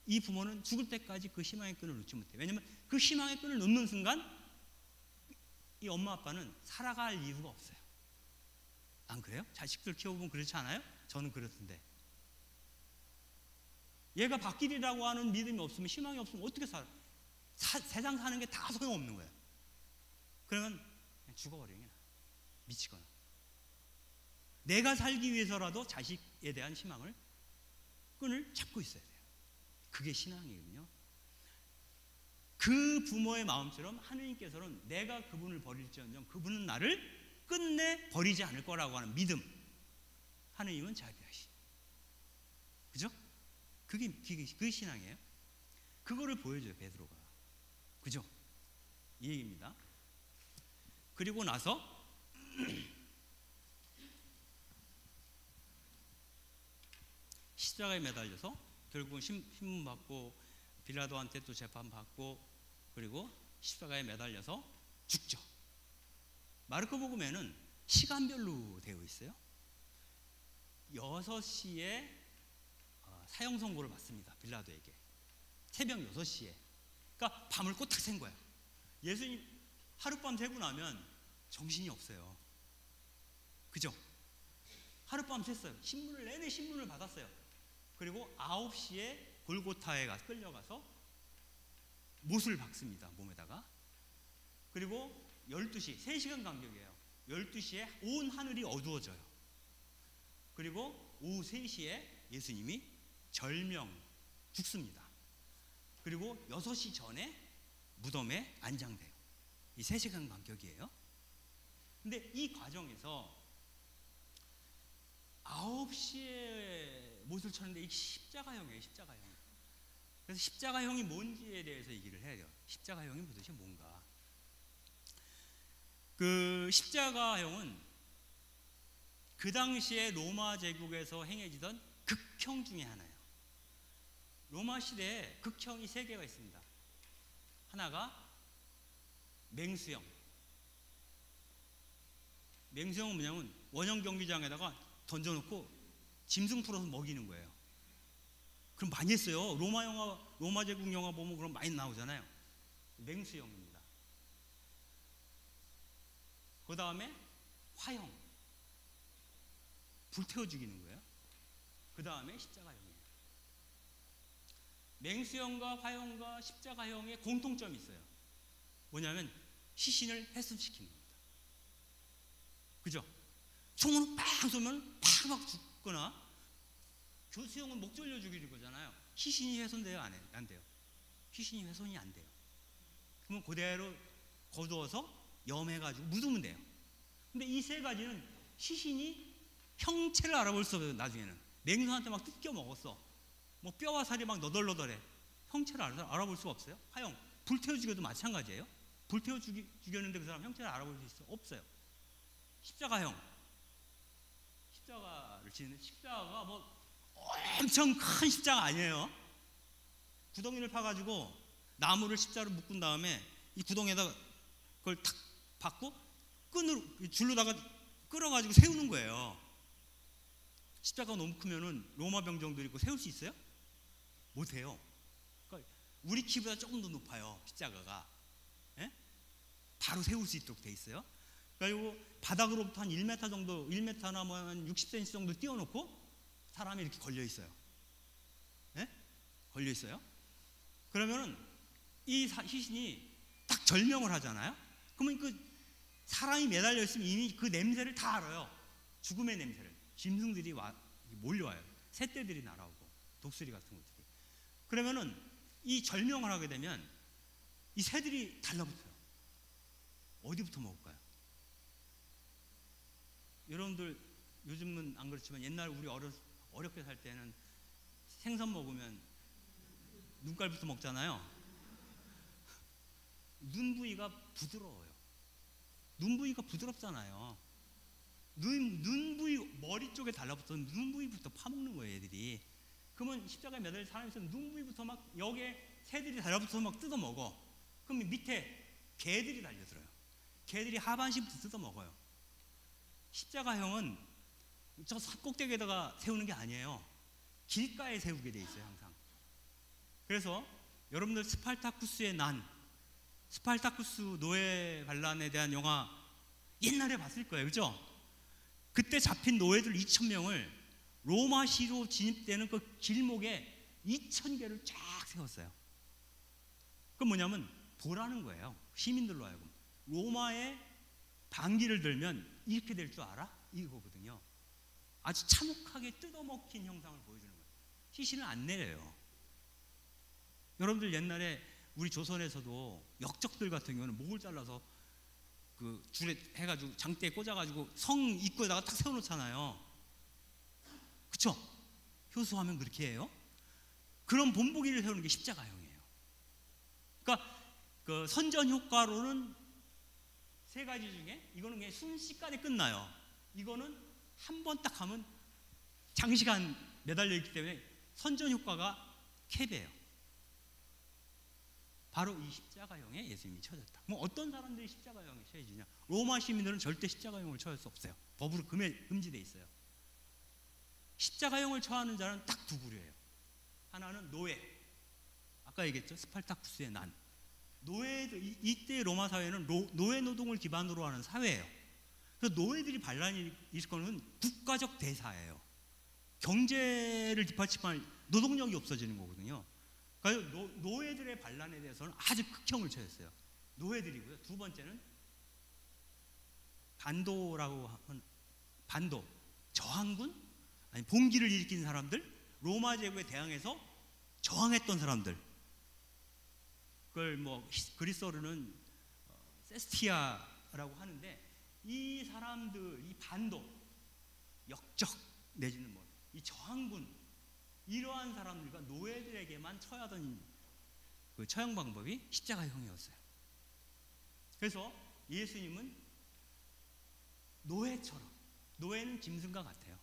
이 부모는 죽을 때까지 그 희망의 끈을 놓지 못해요. 왜냐하면 그 희망의 끈을 놓는 순간 이 엄마 아빠는 살아갈 이유가 없어요. 안 그래요? 자식들 키워보면 그렇지 않아요? 저는 그렇던데. 얘가 바뀌리라고 하는 믿음이 없으면, 희망이 없으면 어떻게 살아? 세상 사는 게 다 소용없는 거예요. 그러면 그냥 죽어버리는 게 나아요. 미치거나. 내가 살기 위해서라도 자식에 대한 희망을, 끈을 잡고 있어야 돼요. 그게 신앙이거든요. 그 부모의 마음처럼 하느님께서는 내가 그분을 버릴지언정 그분은 나를 끝내 버리지 않을 거라고 하는 믿음. 하느님은 자비하시. 그죠? 그게 신앙이에요. 그거를 보여줘요, 베드로가. 그죠? 이 얘기입니다. 그리고 나서 십자가에 매달려서 결국은 신문 받고 빌라도한테 또 재판 받고 그리고 십자가에 매달려서 죽죠. 마르코복음에는 시간별로 되어 있어요. 6시에 사형 선고를 받습니다. 빌라도에게. 새벽 6시에. 그러니까 밤을 꼬탁 샌 거예요. 예수님 하룻밤 새고 나면 정신이 없어요. 그죠? 하룻밤 샜어요. 내내 신문을 받았어요. 그리고 9시에 골고타에 끌려가서 못을 박습니다. 몸에다가. 그리고 12시, 3시간 간격이에요. 12시에 온 하늘이 어두워져요. 그리고 오후 3시에 예수님이 죽습니다. 그리고 6시 전에 무덤에 안장돼요. 이 3시간 간격이에요. 근데 이 과정에서 9시에 못을 쳤는데 이 십자가형이에요. 십자가형. 그래서 십자가형이 뭔지에 대해서 얘기를 해야 돼요. 십자가형이 도대체 뭔가. 그 십자가형은 그 당시에 로마 제국에서 행해지던 극형 중에 하나예요. 로마 시대에 극형이 3개가 있습니다. 하나가 맹수형. 맹수형은 뭐냐면 원형 경기장에다가 던져놓고 짐승 풀어서 먹이는 거예요. 그럼 많이 했어요. 로마 제국 영화 보면 그럼 많이 나오잖아요. 맹수형입니다. 그 다음에 화형. 불태워 죽이는 거예요. 그 다음에 십자가형이에요. 맹수형과 화형과 십자가형의 공통점이 있어요. 뭐냐면 시신을 훼손시키는 겁니다. 그죠? 총으로 팍 쏘면 팍 죽거나, 교수형은 목 졸려 죽이는 거잖아요. 시신이 훼손돼요? 안 돼요? 시신이 훼손이 안 돼요. 그러면 그대로 거두어서 염해가지고 묻으면 돼요. 근데 이 3가지는 시신이 형체를 알아볼 수 없어요. 나중에는 맹수한테 막 뜯겨 먹었어. 뭐 뼈와 살이 막 너덜너덜해. 형체를 알아볼 수가 없어요. 화형, 불태워 죽여도 마찬가지예요. 불태워 죽였는데 그 사람 형체를 알아볼 수 있어? 없어요. 십자가형, 십자가를 지는 십자가가 뭐 엄청 큰 십자가 아니에요. 구덩이를 파가지고 나무를 십자로 묶은 다음에 이 구덩이에다 그걸 탁 박고 줄로다가 끌어가지고 세우는 거예요. 십자가가 너무 크면은 로마 병정들이 있고 세울 수 있어요? 못해요. 그러니까 우리 키보다 조금 더 높아요. 십자가가. 예? 바로 세울 수 있도록 돼 있어요. 그리고 바닥으로부터 한 1m 정도, 1m나 뭐 한 60cm 정도 띄워놓고 사람이 이렇게 걸려 있어요. 예? 걸려 있어요. 그러면은 이 시신이 딱 절명을 하잖아요. 그러면 그 사람이 매달려 있으면 이미 그 냄새를 다 알아요. 죽음의 냄새를. 짐승들이 몰려와요. 새떼들이 날아오고 독수리 같은 것들이. 그러면은 이 절명을 하게 되면 이 새들이 달라붙어요. 어디부터 먹을까요? 여러분들 요즘은 안 그렇지만 옛날 우리 어렵게 살 때는 생선 먹으면 눈깔부터 먹잖아요. 눈 부위가 부드러워요. 눈 부위가 부드럽잖아요. 눈 부위, 머리 쪽에 달라붙어서 눈 부위부터 파먹는 거예요, 애들이. 그러면 십자가에 매달린 사람이 있으면 눈 부위부터 막 여기에 새들이 달라붙어서 막 뜯어 먹어. 그럼 밑에 개들이 달려들어요. 개들이 하반신부터 뜯어 먹어요. 십자가형은 저 산 꼭대기에다가 세우는 게 아니에요. 길가에 세우게 돼 있어요, 항상. 그래서 여러분들 스파르타쿠스의 난, 스파르타쿠스 노예 반란에 대한 영화 옛날에 봤을 거예요, 그죠? 그때 잡힌 노예들 2,000명을 로마시로 진입되는 그 길목에 2,000개를 쫙 세웠어요. 그건 뭐냐면 보라는 거예요. 시민들로 하여금 로마의 반기를 들면 이렇게 될 줄 알아? 이거거든요. 아주 참혹하게 뜯어먹힌 형상을 보여주는 거예요. 시신을 안 내려요. 여러분들 옛날에 우리 조선에서도 역적들 같은 경우는 목을 잘라서 그 줄에 해가지고 장대에 꽂아가지고 성 입구에다가 탁 세워놓잖아요. 그쵸? 효수하면 그렇게 해요. 그런 본보기를 세우는 게 십자가형이에요. 그러니까 그 선전 효과로는 세 가지 중에 이거는 그냥 순식간에 끝나요. 이거는 한 번 딱 하면 장시간 매달려 있기 때문에 선전 효과가 캡이에요. 바로 이 십자가형에 예수님이 쳐졌다. 뭐 어떤 사람들이 십자가형에 처해지냐? 로마 시민들은 절대 십자가형을 처할 수 없어요. 법으로 금지돼 있어요. 십자가형을 처하는 자는 딱 두 부류예요. 하나는 노예. 아까 얘기했죠. 스파르타쿠스의 난. 노예들, 이때 로마 사회는 노예 노동을 기반으로 하는 사회예요. 그래서 노예들이 반란이 일으키는 국가적 대사예요. 경제를 뒷받침할 노동력이 없어지는 거거든요. 그러니까 노예들의 반란에 대해서는 아주 극형을 처했어요. 노예들이고요. 두 번째는 반도라고 하면 반도, 저항군, 아니 봉기를 일으킨 사람들, 로마 제국에 대항해서 저항했던 사람들. 그걸 뭐 그리스어로는 세스티아라고 하는데 이 사람들, 이 반도, 역적 내지는 뭐 이 저항군, 이러한 사람들과 노예들에게만 처하던 그 처형 방법이 십자가형이었어요. 그래서 예수님은 노예처럼, 노예는 짐승과 같아요.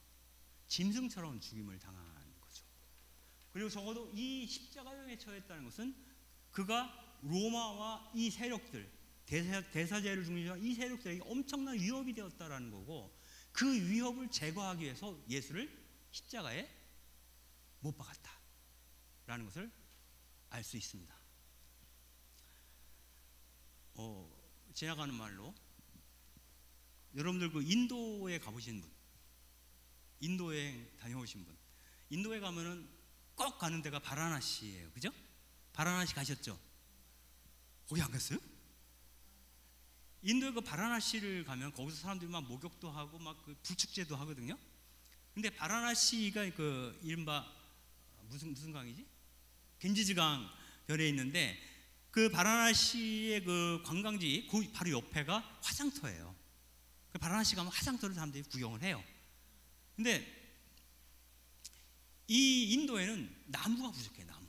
짐승처럼 죽임을 당한 거죠. 그리고 적어도 이 십자가형에 처했다는 것은 그가 로마와 이 세력들, 대사제를 중심으로 이 세력들에게 엄청난 위협이 되었다라는 거고, 그 위협을 제거하기 위해서 예수를 십자가에 못 박았다라는 것을 알 수 있습니다. 지나가는 말로 여러분들 그 인도에 가보신 분, 인도 여행 다녀오신 분, 인도에 가면은 꼭 가는 데가 바라나시예요, 그죠? 바라나시 가셨죠? 거기 안 갔어요? 인도의 그 바라나시를 가면 거기서 사람들이 막 목욕도 하고 막 그 불축제도 하거든요. 근데 바라나시가 그 이른바 무슨 강이지? 겐지즈강 별에 있는데 그 바라나시의 그 관광지 그 바로 옆에가 화장터예요. 그 바라나시 가면 화장터를 사람들이 구경을 해요. 근데 이 인도에는 나무가 부족해요, 나무.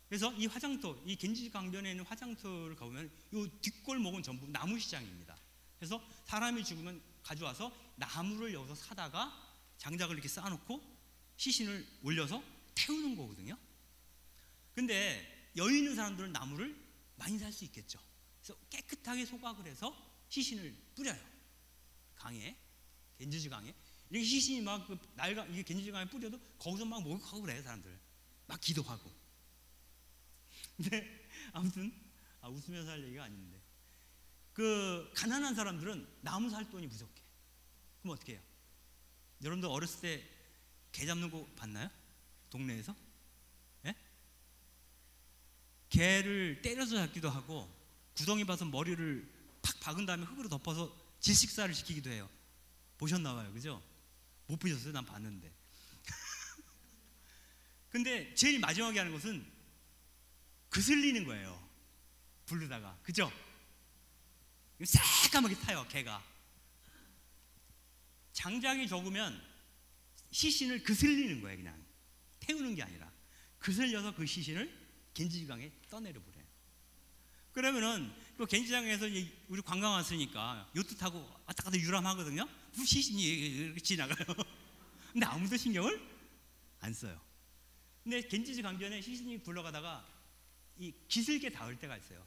그래서 이 화장터, 이 겐지즈 강변에 있는 화장터를 가보면 이 뒷골목은 전부 나무 시장입니다. 그래서 사람이 죽으면 가져와서 나무를 여기서 사다가 장작을 이렇게 쌓아놓고 시신을 올려서 태우는 거거든요. 근데 여유 있는 사람들은 나무를 많이 살 수 있겠죠. 그래서 깨끗하게 소각을 해서 시신을 뿌려요. 강에, 겐지즈 강에. 이렇게 시신이 막 그 낡아, 이게 겐지즈 강에 뿌려도 거기서 막 목욕하고 그래요, 사람들. 막 기도하고. 근데 아무튼 웃으면서 할 얘기가 아닌데, 그 가난한 사람들은 나무 살 돈이 부족해. 그럼 어떻게 해요? 여러분들 어렸을 때 개 잡는 거 봤나요? 동네에서? 예? 개를 때려서 잡기도 하고 구덩이 봐서 머리를 팍 박은 다음에 흙으로 덮어서 질식사를 시키기도 해요. 보셨나 봐요, 그죠? 못 보셨어요? 난 봤는데. 근데 제일 마지막에 하는 것은 그슬리는 거예요, 부르다가. 그죠? 새까맣게 타요, 개가. 장작이 적으면 시신을 그슬리는 거예요. 그냥 태우는 게 아니라 그슬려서 그 시신을 겐지강에 떠내려 버려요. 그러면은 그 겐지장에서 우리 관광 왔으니까 요트 타고 왔다 갔다 유람하거든요. 시신이 이렇게 지나가요. 근데 아무도 신경을 안 써요. 근데 겐지즈 강변에 시신이 굴러가다가 이 기슭에 닿을 때가 있어요.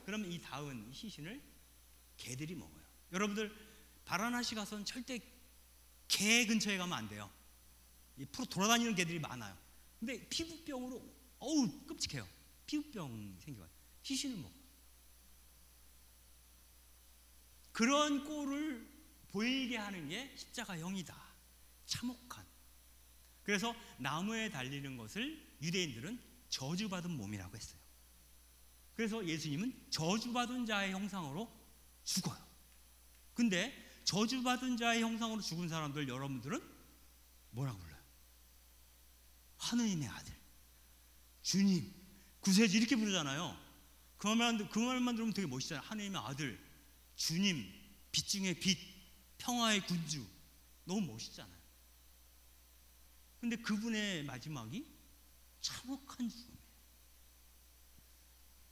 그러면 이 닿은 시신을 개들이 먹어요. 여러분들 바라나시 가서는 절대 개 근처에 가면 안 돼요. 이 프로 돌아다니는 개들이 많아요. 근데 피부병으로 어우 끔찍해요. 피부병 생겨요. 시신을 먹어. 그런 꼴을 보이게 하는 게 십자가형이다. 참혹한. 그래서 나무에 달리는 것을 유대인들은 저주받은 몸이라고 했어요. 그래서 예수님은 저주받은 자의 형상으로 죽어요. 근데 저주받은 자의 형상으로 죽은 사람들 여러분들은 뭐라고 불러요? 하느님의 아들, 주님, 구세주 이렇게 부르잖아요. 그 말만 들으면 되게 멋있잖아요. 하느님의 아들, 주님, 빛 중에 빛, 평화의 군주. 너무 멋있잖아요. 근데 그분의 마지막이 참혹한 죽음이에요.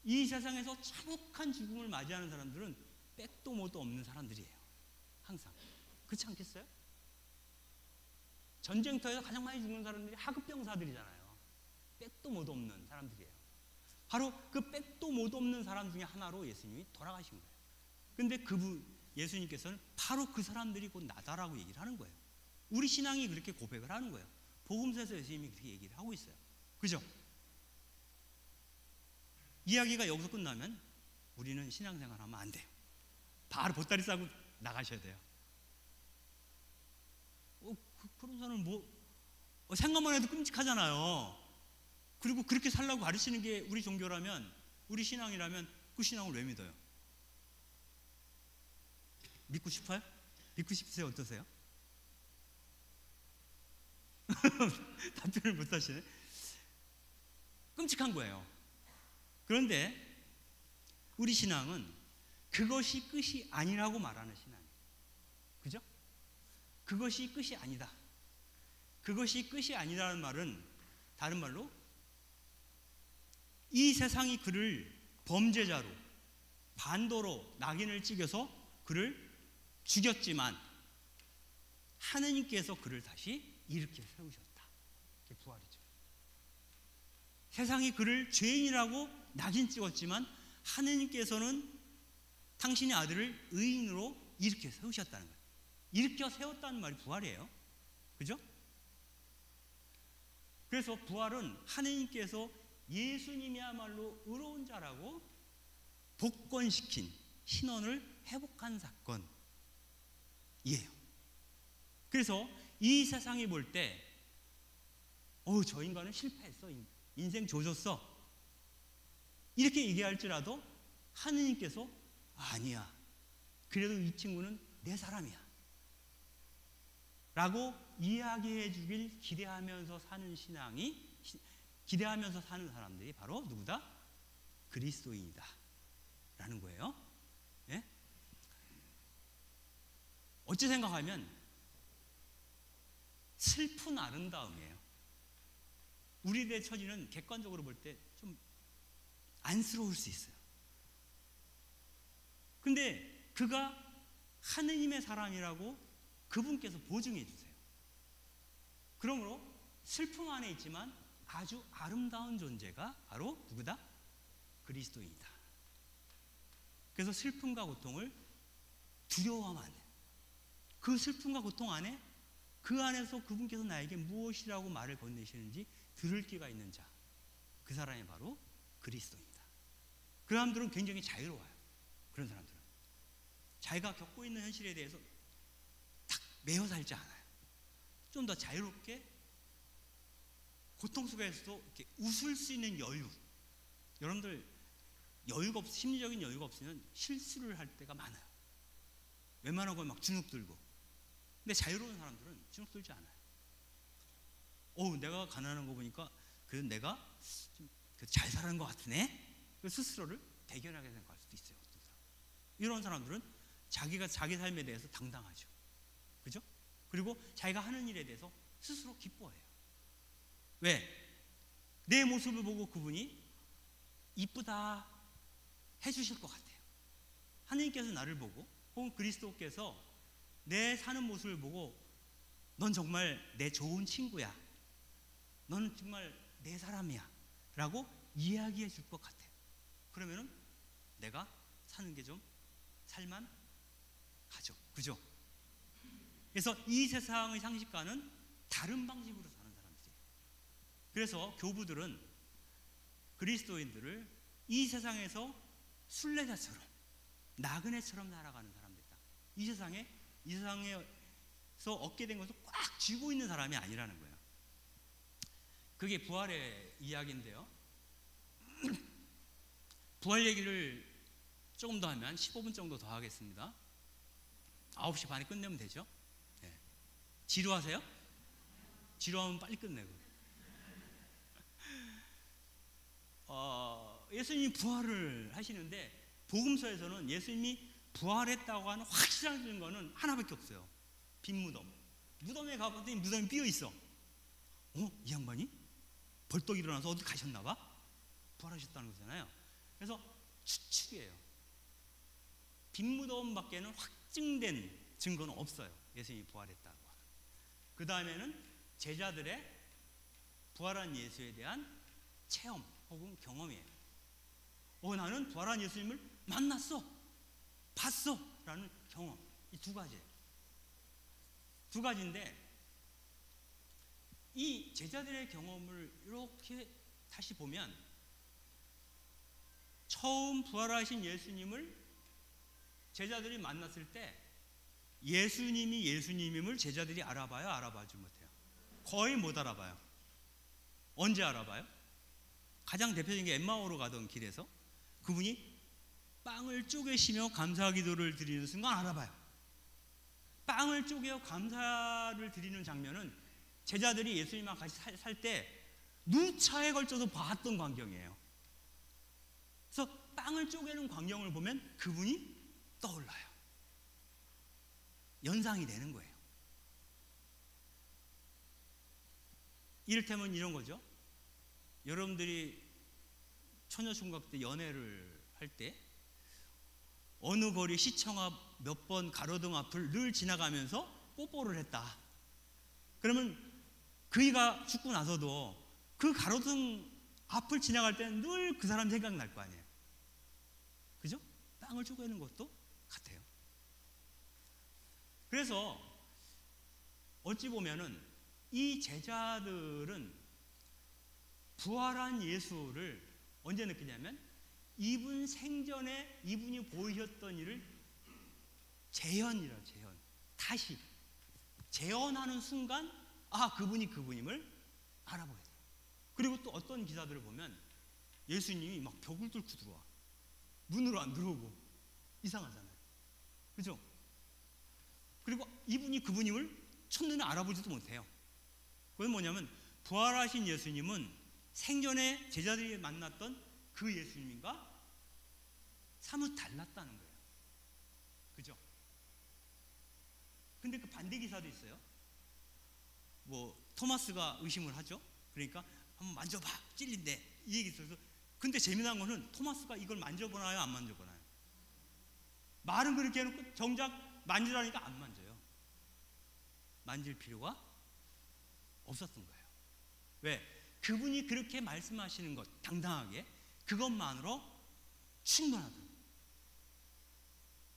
이 세상에서 참혹한 죽음을 맞이하는 사람들은 백도 모도 없는 사람들이에요. 항상. 그렇지 않겠어요? 전쟁터에서 가장 많이 죽는 사람들이 하급병사들이잖아요. 백도 모도 없는 사람들이에요. 바로 그 백도 모도 없는 사람 중에 하나로 예수님이 돌아가신 거예요. 근데 예수님께서는 바로 그 사람들이 곧 나다라고 얘기를 하는 거예요. 우리 신앙이 그렇게 고백을 하는 거예요. 복음서에서 예수님이 그렇게 얘기를 하고 있어요. 그죠? 이야기가 여기서 끝나면 우리는 신앙생활 하면 안 돼요. 바로 보따리 싸고 나가셔야 돼요. 그런 사람은 생각만 해도 끔찍하잖아요. 그리고 그렇게 살라고 가르치는 게 우리 종교라면, 우리 신앙이라면 그 신앙을 왜 믿어요? 믿고 싶어요? 믿고 싶으세요? 어떠세요? 답변을 못 하시네. 끔찍한 거예요. 그런데 우리 신앙은 그것이 끝이 아니라고 말하는 신앙이에요. 그죠? 그것이 끝이 아니다. 그것이 끝이 아니라는 말은 다른 말로 이 세상이 그를 범죄자로 반도로 낙인을 찍어서 그를 죽였지만 하느님께서 그를 다시 일으켜 세우셨다. 그게 부활이죠. 세상이 그를 죄인이라고 낙인 찍었지만 하느님께서는 당신의 아들을 의인으로 일으켜 세우셨다는 거예요. 일으켜 세웠다는 말이 부활이에요. 그죠? 그래서 부활은 하느님께서 예수님이야말로 의로운 자라고 복권시킨 신원을 회복한 사건이에요. 그래서 이 세상이 볼 때 저 인간은 실패했어, 인생 조졌어, 이렇게 얘기할지라도 하느님께서 아니야, 그래도 이 친구는 내 사람이야 라고 이야기해 주길 기대하면서 사는 기대하면서 사는 사람들이 바로 누구다? 그리스도인이다 라는 거예요. 예? 어찌 생각하면 슬픈 아름다움이에요. 우리들의 처지는 객관적으로 볼 때 좀 안쓰러울 수 있어요. 근데 그가 하느님의 사람이라고 그분께서 보증해 주세요. 그러므로 슬픔 안에 있지만 아주 아름다운 존재가 바로 누구다? 그리스도인이다. 그래서 슬픔과 고통을 두려워하면 안 돼요. 그 슬픔과 고통 안에, 그 안에서 그분께서 나에게 무엇이라고 말을 건네시는지 들을 기가 있는 자, 그 사람이 바로 그리스도입니다. 그 사람들은 굉장히 자유로워요. 그런 사람들은 자기가 겪고 있는 현실에 대해서 딱 매여 살지 않아요. 좀 더 자유롭게 고통 속에서도 이렇게 웃을 수 있는 여유. 여러분들 심리적인 여유가 없으면 실수를 할 때가 많아요. 웬만한 건 막 주눅 들고. 근데 자유로운 사람들은 주눅 들지 않아요. 내가 가난한 거 보니까 그래도 내가 좀 잘 살아는 것 같으네. 스스로를 대견하게 생각할 수도 있어요. 어떤 사람. 이런 사람들은 자기가 자기 삶에 대해서 당당하죠. 그죠? 그리고 자기가 하는 일에 대해서 스스로 기뻐해요. 왜? 내 모습을 보고 그분이 이쁘다 해주실 것 같아요. 하나님께서 나를 보고 혹은 그리스도께서 내 사는 모습을 보고 넌 정말 내 좋은 친구야, 너는 정말 내 사람이야 라고 이야기해 줄 것 같아. 그러면은 내가 사는 게 좀 살만하죠. 그죠? 그래서 이 세상의 상식과는 다른 방식으로 사는 사람들이에요. 그래서 교부들은 그리스도인들을 이 세상에서 순례자처럼, 나그네처럼 살아가는 사람들이다. 이 세상에서 얻게 된 것을 꽉 쥐고 있는 사람이 아니라는 거예요. 그게 부활의 이야기인데요. 부활 얘기를 조금 더 하면 15분 정도 더 하겠습니다. 9시 반에 끝내면 되죠? 네. 지루하세요? 지루하면 빨리 끝내고. 예수님이 부활을 하시는데 복음서에서는 예수님이 부활했다고 하는 확실한 증거는 하나밖에 없어요. 빈 무덤. 무덤에 가봤더니 무덤이 비어있어. 이 양반이 벌떡 일어나서 어디 가셨나 봐? 부활하셨다는 거잖아요. 그래서 추측이에요. 빈 무덤밖에는 확증된 증거는 없어요. 예수님이 부활했다고 하는. 그 다음에는 제자들의 부활한 예수에 대한 체험 혹은 경험이에요. 나는 부활한 예수님을 만났어, 봤어 라는 경험. 이 두 가지예요. 두 가지인데 이 제자들의 경험을 이렇게 다시 보면 처음 부활하신 예수님을 제자들이 만났을 때 예수님이 예수님임을 제자들이 알아봐요? 알아봐지 못해요? 거의 못 알아봐요. 언제 알아봐요? 가장 대표적인 게 엠마오로 가던 길에서 그분이 빵을 쪼개시며 감사 기도를 드리는 순간 알아봐요. 빵을 쪼개어 감사를 드리는 장면은 제자들이 예수님과 같이 살 때 누차에 걸쳐서 봤던 광경이에요. 그래서 빵을 쪼개는 광경을 보면 그분이 떠올라요. 연상이 되는 거예요. 이를테면 이런 거죠. 여러분들이 처녀총각 때 연애를 할 때 어느 거리 시청 앞 몇 번 가로등 앞을 늘 지나가면서 뽀뽀를 했다. 그러면 그이가 죽고 나서도 그 가로등 앞을 지나갈 때는 늘 그 사람 생각날 거 아니에요. 그죠? 빵을 쪼개는 것도 같아요. 그래서 어찌 보면은 이 제자들은 부활한 예수를 언제 느끼냐면 이분 생전에 이분이 보이셨던 일을 재현이라 재현. 다시 재현하는 순간 그분이 그분임을 알아보게 돼요. 그리고 또 어떤 기사들을 보면 예수님이 막 벽을 뚫고 들어와. 문으로 안 들어오고 이상하잖아요. 그죠? 그리고 이분이 그분임을 첫눈에 알아보지도 못해요. 그건 뭐냐면 부활하신 예수님은 생전에 제자들이 만났던 그 예수님과 사뭇 달랐다는 거예요. 그죠? 근데 그 반대 기사도 있어요. 토마스가 의심을 하죠. 그러니까 한번 만져봐, 찔린대, 이 얘기 있어서. 근데 재미난 거는 토마스가 이걸 만져보나요, 안 만져보나요? 말은 그렇게 해놓고 정작 만지라니까 안 만져요. 만질 필요가 없었던 거예요. 왜? 그분이 그렇게 말씀하시는 것, 당당하게 그것만으로 충분하다.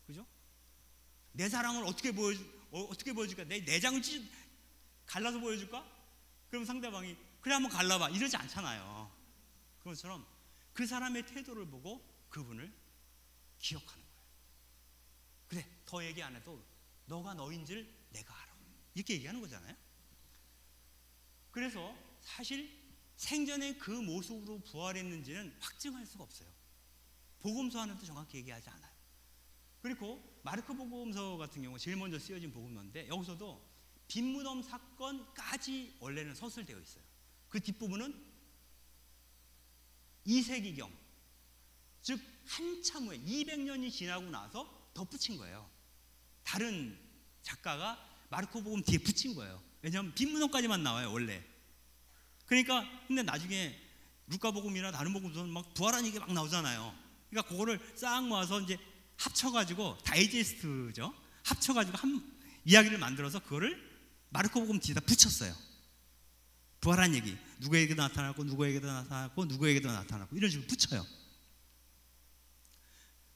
그죠? 내 사랑을 어떻게 보여줄까? 내 내장을 갈라서 보여줄까? 그럼 상대방이 그래 한번 갈라봐 이러지 않잖아요. 그것처럼 그 사람의 태도를 보고 그분을 기억하는 거예요. 그래, 더 얘기 안 해도 너가 너인 줄 내가 알아. 이렇게 얘기하는 거잖아요. 그래서 사실 생전에 그 모습으로 부활했는지는 확증할 수가 없어요. 복음서 안에도 정확히 얘기하지 않아요. 그리고 마르코 복음서 같은 경우 제일 먼저 쓰여진 복음서인데 여기서도 빈무덤 사건까지 원래는 서술되어 있어요. 그 뒷부분은 2세기경, 즉 한참 후에 200년이 지나고 나서 덧붙인 거예요. 다른 작가가 마르코 복음 뒤에 붙인 거예요. 왜냐하면 빈무덤까지만 나와요 원래. 그러니까 근데 나중에 루카 복음이나 다른 복음서는 막 부활한 얘기 막 나오잖아요. 그러니까 그거를 싹 모아서 이제 합쳐가지고 다이제스트죠. 합쳐가지고 한 이야기를 만들어서 그거를 마르코복음 뒤에다 붙였어요. 부활한 얘기, 누구에게도 나타나고 누구에게도 나타나고 누구에게도 나타나고 이런 식으로 붙여요.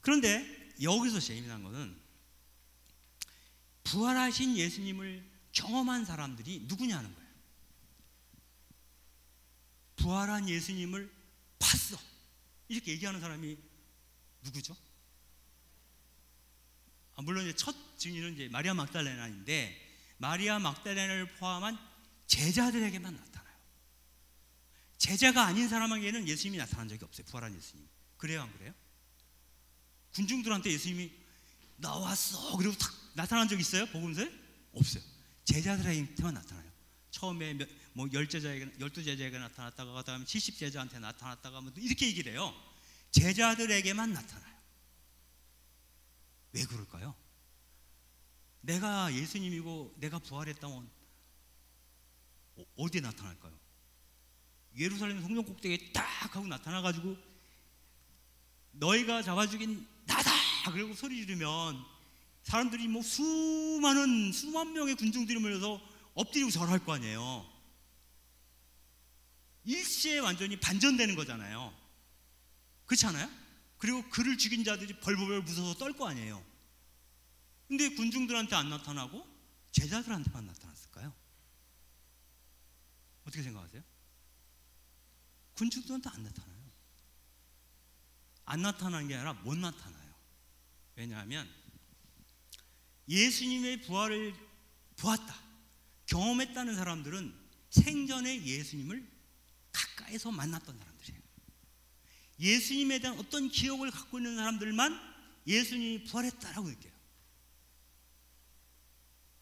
그런데 여기서 재미난 것은 부활하신 예수님을 경험한 사람들이 누구냐는 거예요. 부활한 예수님을 봤어 이렇게 얘기하는 사람이 누구죠? 물론 이제 첫 증인은 이제 마리아 막달레나인데, 마리아 막달레나를 포함한 제자들에게만 나타나요. 제자가 아닌 사람에게는 예수님이 나타난 적이 없어요. 부활한 예수님. 그래요, 안 그래요? 군중들한테 예수님이 나왔어 그리고 탁 나타난 적 있어요? 복음서에? 없어요. 제자들한테만 나타나요. 처음에 뭐 12제자에게 나타났다가 그다음에 70제자한테 나타났다가 뭐 이렇게 얘기를 해요. 제자들에게만 나타나요. 왜 그럴까요? 내가 예수님이고 내가 부활했다면 어디에 나타날까요? 예루살렘 성전 꼭대기에 딱 하고 나타나가지고 너희가 잡아 죽인 나다! 그리고 소리 지르면 사람들이 뭐 수만 명의 군중들이 몰려서 엎드리고 절할 거 아니에요. 일시에 완전히 반전되는 거잖아요. 그렇지 않아요? 그리고 그를 죽인 자들이 벌벌 무서워서 떨 거 아니에요. 근데 군중들한테 안 나타나고 제자들한테만 나타났을까요? 어떻게 생각하세요? 군중들한테 안 나타나요. 안 나타나는 게 아니라 못 나타나요. 왜냐하면 예수님의 부활을 보았다, 경험했다는 사람들은 생전에 예수님을 가까이서 만났던 사람들이에요. 예수님에 대한 어떤 기억을 갖고 있는 사람들만 예수님이 부활했다라고 느껴요.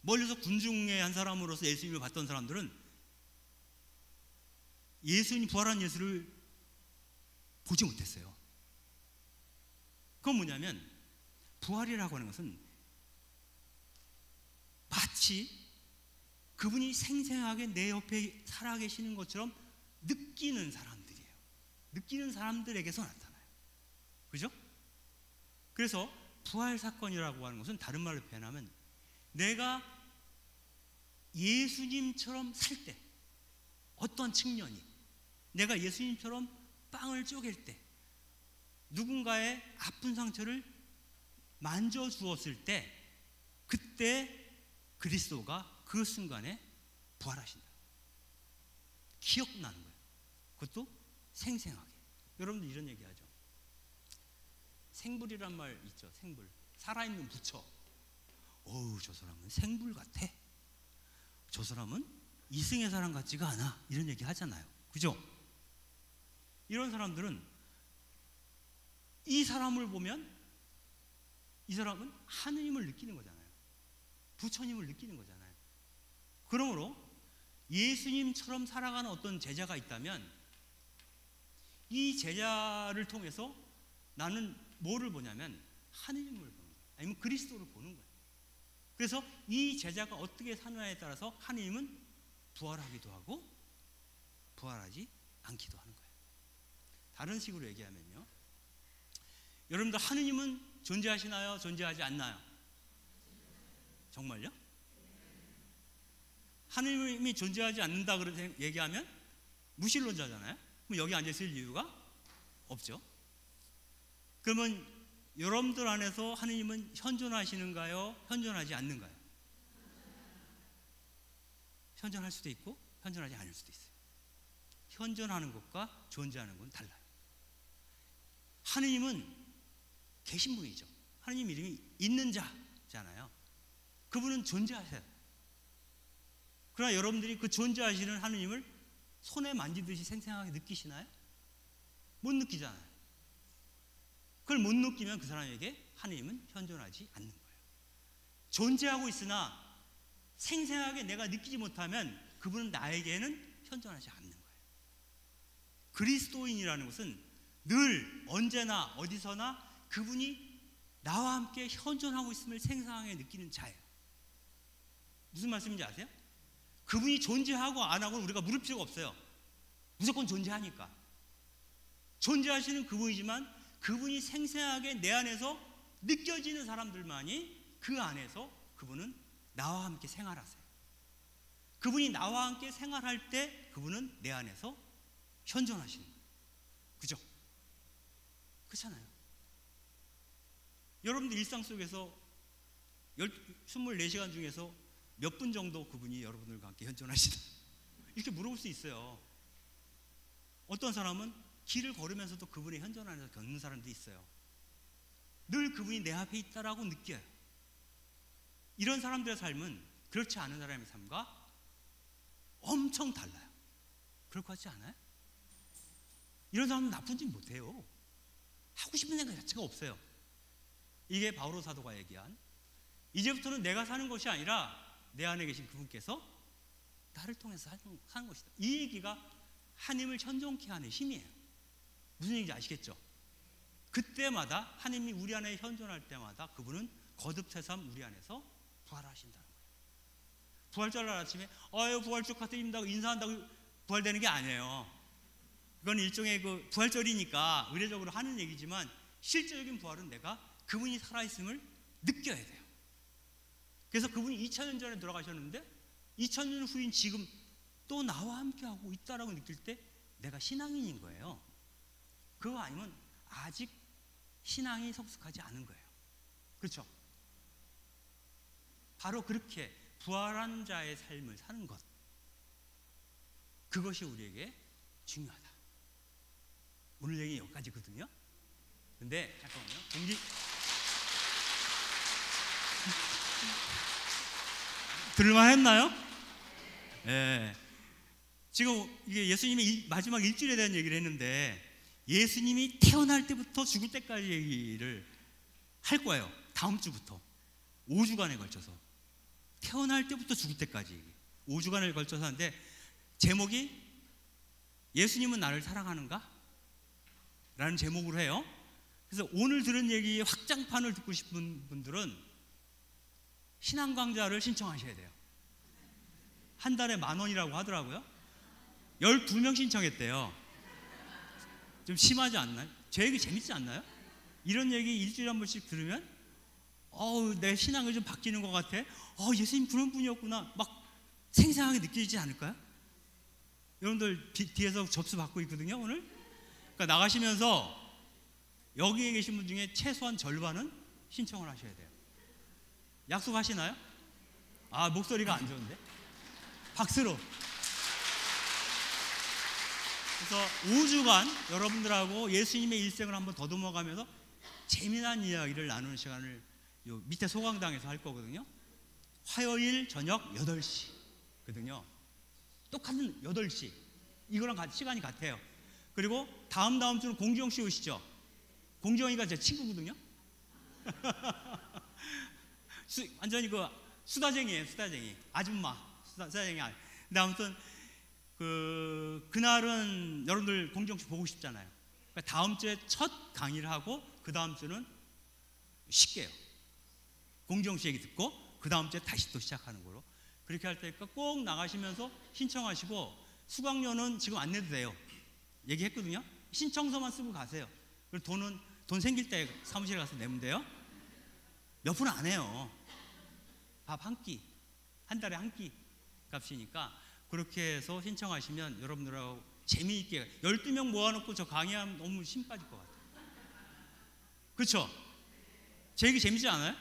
멀리서 군중의 한 사람으로서 예수님을 봤던 사람들은 예수님 부활한 예수를 보지 못했어요. 그건 뭐냐면 부활이라고 하는 것은 마치 그분이 생생하게 내 옆에 살아계시는 것처럼 느끼는 사람들이에요. 느끼는 사람들에게서 나타나요. 그죠? 그래서 부활 사건이라고 하는 것은 다른 말로 표현하면 내가 예수님처럼 살 때, 어떤 측면이 내가 예수님처럼 빵을 쪼갤 때, 누군가의 아픈 상처를 만져주었을 때, 그때 그리스도가 그 순간에 부활하신다. 기억나는 거예요. 그것도 생생하게. 여러분들 이런 얘기하죠. 생불이란 말 있죠. 생불. 살아있는 부처. 어우, 저 사람은 생불 같아. 저 사람은 이승의 사람 같지가 않아. 이런 얘기 하잖아요. 그죠? 이런 사람들은 이 사람을 보면 이 사람은 하느님을 느끼는 거잖아요. 부처님을 느끼는 거잖아요. 그러므로 예수님처럼 살아가는 어떤 제자가 있다면 이 제자를 통해서 나는 뭐를 보냐면 하느님을 보는 거예요. 아니면 그리스도를 보는 거예요. 그래서 이 제자가 어떻게 사느냐에 따라서 하느님은 부활하기도 하고 부활하지 않기도 하는 거예요. 다른 식으로 얘기하면요, 여러분들 하느님은 존재하시나요? 존재하지 않나요? 정말요? 하느님이 존재하지 않는다 그렇게 얘기하면 무신론자잖아요. 그럼 여기 앉아 있을 이유가 없죠. 그러면 여러분들 안에서 하느님은 현존하시는가요? 현존하지 않는가요? 현존할 수도 있고 현존하지 않을 수도 있어요. 현존하는 것과 존재하는 건 달라요. 하느님은 계신 분이죠. 하느님 이름이 있는 자잖아요. 그분은 존재하셔요. 그러나 여러분들이 그 존재하시는 하느님을 손에 만지듯이 생생하게 느끼시나요? 못 느끼잖아요. 그걸 못 느끼면 그 사람에게 하느님은 현존하지 않는 거예요. 존재하고 있으나 생생하게 내가 느끼지 못하면 그분은 나에게는 현존하지 않는 거예요. 그리스도인이라는 것은 늘 언제나 어디서나 그분이 나와 함께 현존하고 있음을 생생하게 느끼는 자예요. 무슨 말씀인지 아세요? 그분이 존재하고 안 하고는 우리가 물을 필요가 없어요. 무조건 존재하니까. 존재하시는 그분이지만 그분이 생생하게 내 안에서 느껴지는 사람들만이 그 안에서 그분은 나와 함께 생활하세요. 그분이 나와 함께 생활할 때 그분은 내 안에서 현존하시는 거예요. 그죠? 그렇잖아요. 여러분들 일상 속에서 24시간 중에서 몇 분 정도 그분이 여러분들과 함께 현존하시나? 이렇게 물어볼 수 있어요. 어떤 사람은 길을 걸으면서도 그분의 현존 안에서 겪는 사람도 있어요. 늘 그분이 내 앞에 있다라고 느껴요. 이런 사람들의 삶은 그렇지 않은 사람의 삶과 엄청 달라요. 그럴 것 같지 않아요? 이런 사람은 나쁜 짓 못해요. 하고 싶은 생각 자체가 없어요. 이게 바오로 사도가 얘기한 이제부터는 내가 사는 것이 아니라 내 안에 계신 그분께서 나를 통해서 사는 것이다. 이 얘기가 하나님을 현존케 하는 힘이에요. 무슨 얘기인지 아시겠죠? 그때마다 하나님이 우리 안에 현존할 때마다 그분은 거듭 새삼 우리 안에서 부활하신다는 거예요. 부활절 날 아침에 부활 축하드립니다 인사한다고 부활되는 게 아니에요. 그건 일종의 그 부활절이니까 의례적으로 하는 얘기지만 실제적인 부활은 내가 그분이 살아있음을 느껴야 돼요. 그래서 그분이 2000년 전에 돌아가셨는데 2000년 후인 지금 또 나와 함께하고 있다라고 느낄 때 내가 신앙인인 거예요. 그거 아니면 아직 신앙이 성숙하지 않은 거예요. 그렇죠? 바로 그렇게 부활한 자의 삶을 사는 것, 그것이 우리에게 중요하다. 오늘 얘기 여기까지거든요. 근데 잠깐만요. 들을만 했나요? 네. 지금 이게 예수님의 마지막 일주일에 대한 얘기를 했는데 예수님이 태어날 때부터 죽을 때까지 얘기를 할 거예요. 다음 주부터 5주간에 걸쳐서 태어날 때부터 죽을 때까지 5주간을 걸쳐서 하는데 제목이 예수님은 나를 사랑하는가? 라는 제목으로 해요. 그래서 오늘 들은 얘기의 확장판을 듣고 싶은 분들은 신앙 강좌를 신청하셔야 돼요. 한 달에 10,000원이라고 하더라고요. 12명 신청했대요. 좀 심하지 않나요? 제 얘기 재밌지 않나요? 이런 얘기 일주일에 한 번씩 들으면 내 신앙이 좀 바뀌는 것 같아. 예수님 그런 분이었구나. 막 생생하게 느껴지지 않을까요? 여러분들 뒤에서 접수 받고 있거든요 오늘. 그러니까 나가시면서 여기에 계신 분 중에 최소한 절반은 신청을 하셔야 돼요. 약속하시나요? 목소리가 안 좋은데? 박수로. 그래서 5주간 여러분들하고 예수님의 일생을 한번 더듬어가면서 재미난 이야기를 나누는 시간을 요 밑에 소강당에서 할 거거든요. 화요일 저녁 8시거든요. 똑같은 8시. 이거랑 시간이 같아요. 그리고 다음 주는 공지영 씨 오시죠? 공지영이가 제 친구거든요. 완전히 그 수다쟁이에요. 수다쟁이. 아줌마. 수다쟁이. 근데 아무튼 그날은 여러분들 공지영 씨 보고 싶잖아요. 그러니까 다음 주에 첫 강의를 하고 그 다음 주는 쉽게요. 공지영 씨 얘기 듣고 그 다음 주에 다시 또 시작하는 거로 그렇게 할 테니까 꼭 나가시면서 신청하시고 수강료는 지금 안 내도 돼요. 얘기했거든요. 신청서만 쓰고 가세요. 그리고 돈 생길 때 사무실에 가서 내면 돼요. 몇 푼 안 해요. 밥 한 끼, 한 달에 한 끼 값이니까 그렇게 해서 신청하시면 여러분들하고 재미있게 12명 모아놓고 저 강의하면 너무 힘 빠질 것 같아요. 그렇죠? 제 얘기 재밌지 않아요?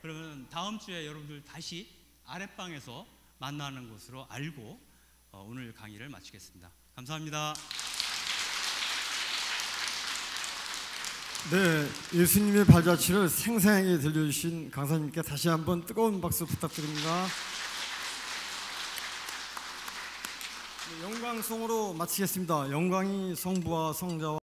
그러면 다음 주에 여러분들 다시 아랫방에서 만나는 것으로 알고 오늘 강의를 마치겠습니다. 감사합니다. 네, 예수님의 발자취를 생생하게 들려주신 강사님께 다시 한번 뜨거운 박수 부탁드립니다. 네, 영광송으로 마치겠습니다. 영광이 성부와 성자와